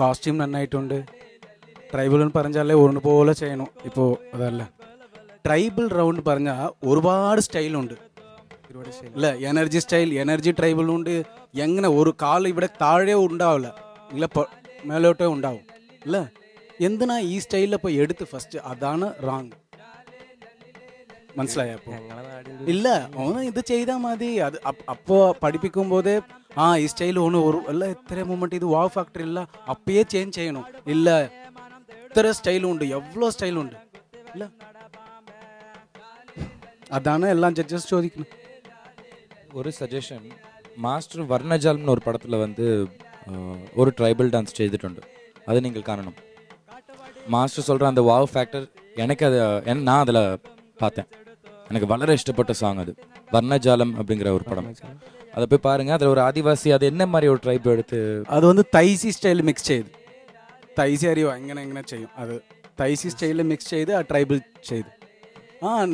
കോസ്റ്റ്യൂം നന്നായിട്ടുണ്ട്. ട്രൈബൽ എന്ന് പറഞ്ഞാലേ ഒരുപോലെ ചെയ്യണം. ഇപ്പോൾ അതല്ല, ട്രൈബൽ റൗണ്ട് പറഞ്ഞാൽ ഒരുപാട് സ്റ്റൈലുണ്ട് അല്ലേ? എനർജി സ്റ്റൈൽ, എനർജി ട്രൈബലുണ്ട്. എങ്ങനെ ഒരു കാൽ ഇവിടെ താഴെ ഉണ്ടാവില്ല, ഇല്ല മേലോട്ടേ ഉണ്ടാവും അല്ലേ? എന്തിനാ ഈ സ്റ്റൈലിൽ ഇപ്പോൾ എടുത്ത് ഫസ്റ്റ്? അതാണ് റാങ്. മനസ്സിലായപ്പോൾ ഇല്ല, ഓന് ഇത് ചെയ്താൽ മതി. അത് അപ്പോൾ പഠിപ്പിക്കുമ്പോഴേ ഈ സ്റ്റൈൽ ഓണ് ഒരു അല്ല ഇത്ര മൂമെண்ட் ഇത് വാവ് ഫാക്ടറി ഇല്ല, അപ്പയേ ചേഞ്ച് ചെയ്യണം. ഇല്ല, ഇത്ര സ്റ്റൈലുണ്ട്, എവ്വളോ സ്റ്റൈലുണ്ട് ഇല്ല. അതാണ് എല്ലാം ജഡ്ജസ് ചോദിക്കുന്നത്. ஒரு சஜஷன், மாஸ்டர் வர்ணஜாலம்னு ஒரு படத்தில் வந்து ஒரு ட்ரைபல் டான்ஸ் செய்துட்டு, அது நீங்கள் காணணும். மாஸ்டர் சொல்கிற அந்த வாவ் ஃபேக்டர் எனக்கு அது நான் அதில் பார்த்தேன். எனக்கு വളരെ ഇഷ്ടപ്പെട്ട சாங் அது வர்ணஜாலம் அப்படிங்கிற ஒரு படம். அதை போய் பாருங்கள். அதில் ஒரு ஆதிவாசி அது என்ன மாதிரி ஒரு ட்ரைப் எடுத்து அது வந்து தைசி ஸ்டைல் மிக்ஸ் ചെയ്ത്, തൈസി അറിയോ എങ്ങനെ ചെയ്യും? അത് തൈസി സ്റ്റൈലിൽ മിക്സ് ചെയ്ത് ആ ട്രൈബൽ ചെയ്ത്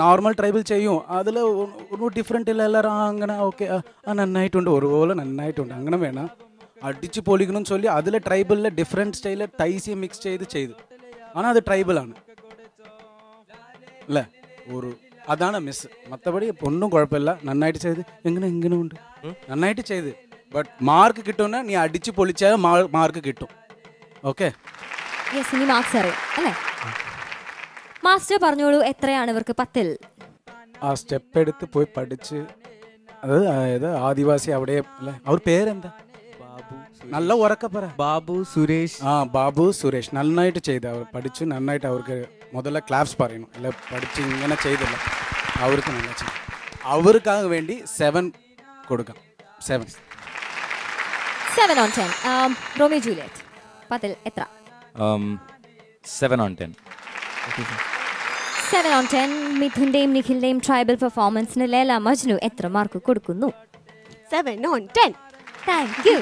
നോർമൽ ട്രൈബൽ ചെയ്യും. അതിൽ ഒരു ഡിഫറെൻ്റ് ഇല്ല. എല്ലാവരും അങ്ങനെ ഓക്കെ നന്നായിട്ടുണ്ട്, ഒരുപോലെ നന്നായിട്ടുണ്ട്, അങ്ങനെ വേണം. അടിച്ച് പൊളിക്കണമെന്ന് ചൊല്ലി അതിലെ ട്രൈബലിലെ ഡിഫറെൻറ്റ് സ്റ്റൈലിൽ തൈസി മിക്സ് ചെയ്ത് ஆனால் அது ട്രൈബലാണ് അല്ലേ? ഒരു അതാണ് മിസ്. മറ്റപടി ഒന്നും കുഴപ്പമില്ല, നന്നായിട്ട് ചെയ്ത്. എങ്ങനെ ഉണ്ട്, നന്നായിട്ട് ചെയ്ത്. ബട്ട് മാർക്ക് കിട്ടുമെന്ന് നീ അടിച്ച് പൊളിച്ചാൽ മാർക്ക് കിട്ടും. ഓക്കെ, മാസ്റ്റർ പറഞ്ഞോളൂ, എത്രയാണ് ഇവർക്ക് 10-ൽ? ആ സ്റ്റെപ്പ് എടുത്ത് പോയി പഠിച്ച്, അതായത് ആദിവാസി അവിടെ അല്ലേ, അവർ പേരെന്താ? നല്ല ഉറക്കെ പറ. ബാബു സുരേഷ്. ബാബു സുരേഷ് നന്നായിട്ട് ചെയ്ത്. അവർ പഠിച്ചു നന്നായിട്ട്. അവർക്ക് മുതല ക്ലാപ്സ് പറയണം. അല്ല പഠിച്ച് ഇങ്ങനെ ചെയ്തില്ല, അവർക്ക് നല്ല ചെയ്യും. അവർക്കാக വേണ്ടി 7 കൊടുക്കാം. 7 on 10. റോമിയോ ജൂലിയറ്റ് 10-ൽ എത്ര? 7 on 10. 7 on 10. മിഥുന്റെയും നിഖിലിന്റെയും ട്രൈബൽ പെർഫോമൻസിന് ലേല മജ്നു എത്ര മാർക്ക് കൊടുക്കുന്നു? 7 on 10. Thank you.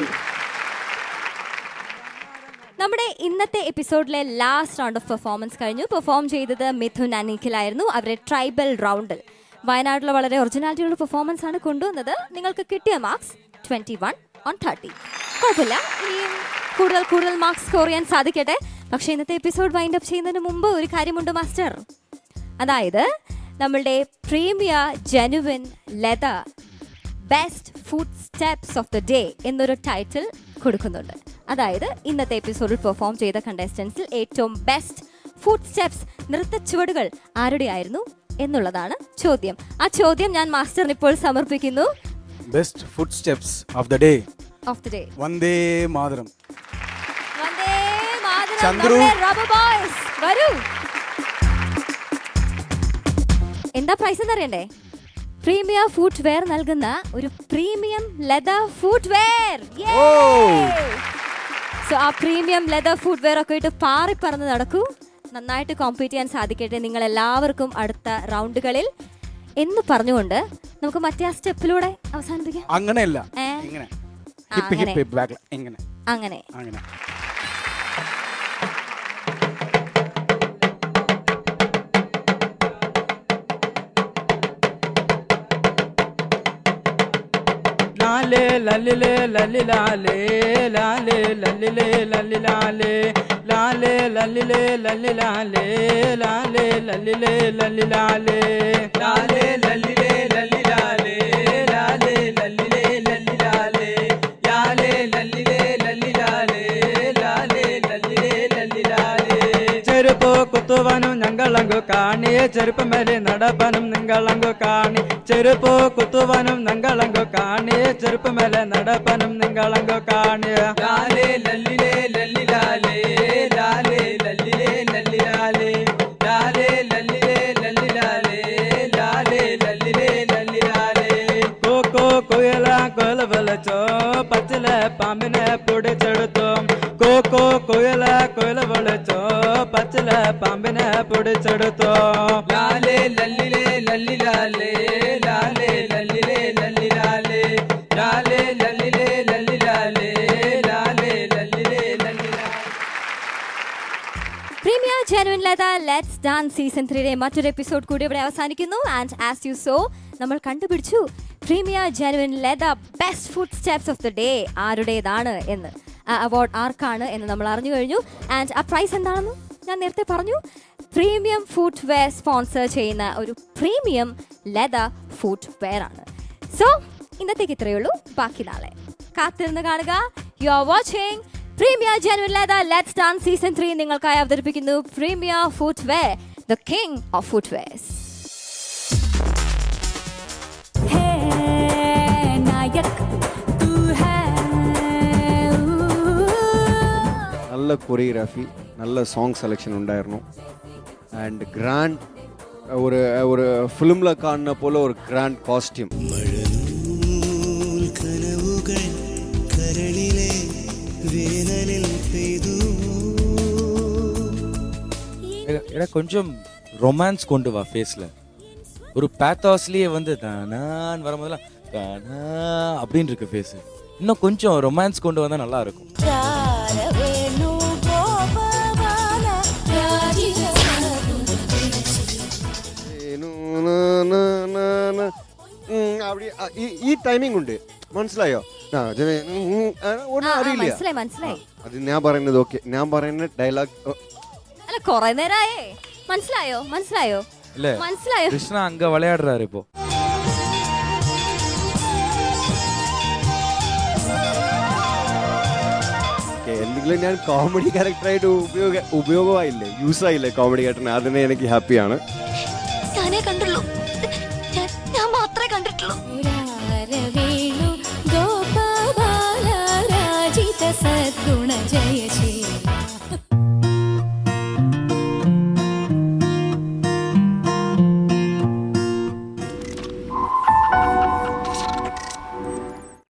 നമ്മുടെ ഇന്നത്തെ എപ്പിസോഡിലെ ലാസ്റ്റ് റൗണ്ട് ഓഫ് പെർഫോമൻസ് കഴിഞ്ഞു. പെർഫോം ചെയ്തത് മിഥുൻ ആൻഡ് നിഖിലായിരുന്നു. അവരുടെ ട്രൈബൽ റൗണ്ടിൽ വയനാട്ടിലെ വളരെ ഒറിജിനാലിറ്റിയുള്ള പെർഫോമൻസ് ആണ് കൊണ്ടുവന്നത്. നിങ്ങൾക്ക് കിട്ടിയ മാർക്സ് 21 on 30. കുഴപ്പമില്ല, ഇനിയും കൂടുതൽ മാർക്സ് സ്കോർ ചെയ്യാൻ സാധിക്കട്ടെ. പക്ഷേ ഇന്നത്തെ എപ്പിസോഡ് വൈൻഡ് അപ്പ് ചെയ്യുന്നതിന് മുമ്പ് ഒരു കാര്യമുണ്ട് മാസ്റ്റർ. അതായത് നമ്മളുടെ premier genuine leather best foot steps of the day എന്നൊരു ടൈറ്റിൽ കൊടുക്കുന്നുണ്ട്. അതായത് ഇന്നത്തെ എപ്പിസോഡിൽ പെർഫോം ചെയ്ത കണ്ടസ്റ്റൻസിൽ ഏറ്റവും ബെസ്റ്റ് ഫുഡ് സ്റ്റെപ്സ് നൃത്തച്ചുവടുകൾ ആരുടെയായിരുന്നു എന്നുള്ളതാണ് ചോദ്യം. ആ ചോദ്യം ഞാൻ മാസ്റ്ററിന് ഇപ്പോൾ സമർപ്പിക്കുന്നു. Best foot steps of the day Vande Mataram. Chandru വരൂ. എന്താ പ്രൈസ് എന്നറിയണ്ടേ? പ്രീമിയർ ഫുഡ് വെയർ നൽകുന്ന ഒരു premium leather footwear. So ആ പ്രീമിയം ലെതർ ഫുഡ് വെയർ ഒക്കെ ഇട്ട് പാറി പറന്ന് നടക്കൂ. നന്നായിട്ട് കോമ്പീറ്റ് ചെയ്യാൻ സാധിക്കട്ടെ നിങ്ങൾ എല്ലാവർക്കും അടുത്ത റൗണ്ടുകളിൽ എന്ന് പറഞ്ഞുകൊണ്ട് നമുക്ക് മറ്റേ ആ സ്റ്റെപ്പിലൂടെ അവസാനിപ്പിക്കാം. അങ്ങനെയല്ല, അങ്ങനെ ലാലേ ലല്ലിലേ ലല്ലിലാലേ ലാലേ ലല്ലിലേ ലല്ലിലാലേ ലാലേ ലല്ലിലേ ലല്ലിലാലേ ലാലേ ലല്ലിലേ ലല്ലിലാലേ ലാലേ ലല്ലിലേ ലല്ലിലാലേ ലാലേ ലല്ലിലേ ലല്ലിലാലേ ലാലേ ലല്ലിലേ ലല്ലിലാലേ ലാലേ ലല്ലിലേ ലല്ലിലാലേ ചെരുപ്പ് കുത്തുവാനും ഞങ്ങളങ്ങു കാണി ചെരുപ്പ് മേലെ നടപ്പാനും നിങ്ങളങ്ങു കാണി ചെരുപ്പ് കുത്തുവാനും ഞങ്ങളങ്ങു കാണി ചെരുപ്പ് മേലെ നടപ്പാനും നിങ്ങളങ്ങു കാണി ലാലേ ലല്ലിലേ ലല്ലിലാലേ ലാലേ ലല്ലിലേ ലല്ലിലാലേ ലാലേ ലല്ലിലേ ലല്ലിലാലേ ലാലേ ലല്ലിലേ ലല്ലിലാലേ കോക്കോ കൊയല കൊയല വിളിച്ചോ പച്ചിലെ പാമ്പിനെ പിടിച്ചെടുത്തു കോക്കോ കൊയല കൊയല വിളിച്ചോ പച്ചിലെ പാമ്പിനെ പിടിച്ചെടുത്തോ ലാലേ ലല്ലിലേ ലല്ലിലാലേ ലാലേ ലല്ലിലേ ലല്ലിലാലേ ലാലേ ലല്ലിലേ ലല്ലിലാലേ ലാലേ ലല്ലിലേ ലല്ലിലാലേ. Premier genuine leather let's dance season 3യുടെ മറ്റൊരു എപ്പിസോഡ് കൂടി ഇവിടെ അവസാനിക്കുന്നു. ആൻഡ് ആസ് യു സോ നമ്മൾ കണ്ടുപിടിച്ചു premier genuine leather best foot steps of the day ആരുടേതാണ് എന്ന്. ആ അവാർഡ് ആർക്കാണ് എന്ന് നമ്മൾ അറിഞ്ഞു കഴിഞ്ഞു. ആൻഡ് ആ പ്രൈസ് എന്താണെന്ന് ഞാൻ നേരത്തെ പറഞ്ഞു. പ്രീമിയം ഫുഡ് വെയർ സ്പോൺസർ ചെയ്യുന്ന ഒരു പ്രീമിയം ലെതർ ഫുഡ് വെയർ ആണ്. സോ ഇന്നത്തേക്ക് ഇത്രയേ ഉള്ളൂ. ബാക്കി നാളെ കാത്തിരുന്ന് കാണുക. You are watching premier genuine leather let's dance season 3 നിങ്ങൾക്കായി അവതരിപ്പിക്കുന്നു premier footwear, the king of footwears. നല്ല കൊറിയോഗ്രാഫി, നല്ല സോങ് സെലക്ഷൻ ഉണ്ടായിരുന്നു. ആൻഡ് ഗ്രാൻഡ് ഒരു ഫിലിമിൽ കാണുന്ന പോലെ ഒരു ഗ്രാൻഡ് കോസ്റ്റ്യൂം. கொஞ்சம் ரொமான்ஸ் கொண்டு வா ஃபேஸ்ல. ஒரு பேத்தாஸ்லயே வந்து தானான்னு வரும்போதெல்லாம் தானா அப்படின்னு இருக்கு ஃபேஸ். இன்னும் கொஞ்சம் ரொமான்ஸ் கொண்டு வந்தா நல்லா இருக்கும். ഈ ടൈമിംഗ് ഉണ്ട്, മനസ്സിലായോ? ഒന്നും അറിയില്ല. അത് ഞാൻ പറയുന്നത് ഓക്കെ, ഞാൻ പറയുന്ന ഡയലോഗ് അല്ല കുറെ നേരമായേ. മനസ്സിലായോ? മനസ്സിലായോ? മനസ്സിലായോ? കൃഷ്ണ അങ്ക വിളയാടുறாரு ഇപ്പോ. എന്തെങ്കിലും ഞാൻ കോമഡി ക്യാരക്ടറായിട്ട് ഉപയോഗമായില്ലേ, യൂസ് ആയില്ലേ കോമഡി ക്യാരക്ടറിന്, അതിനെ എനിക്ക് ഹാപ്പിയാണ്.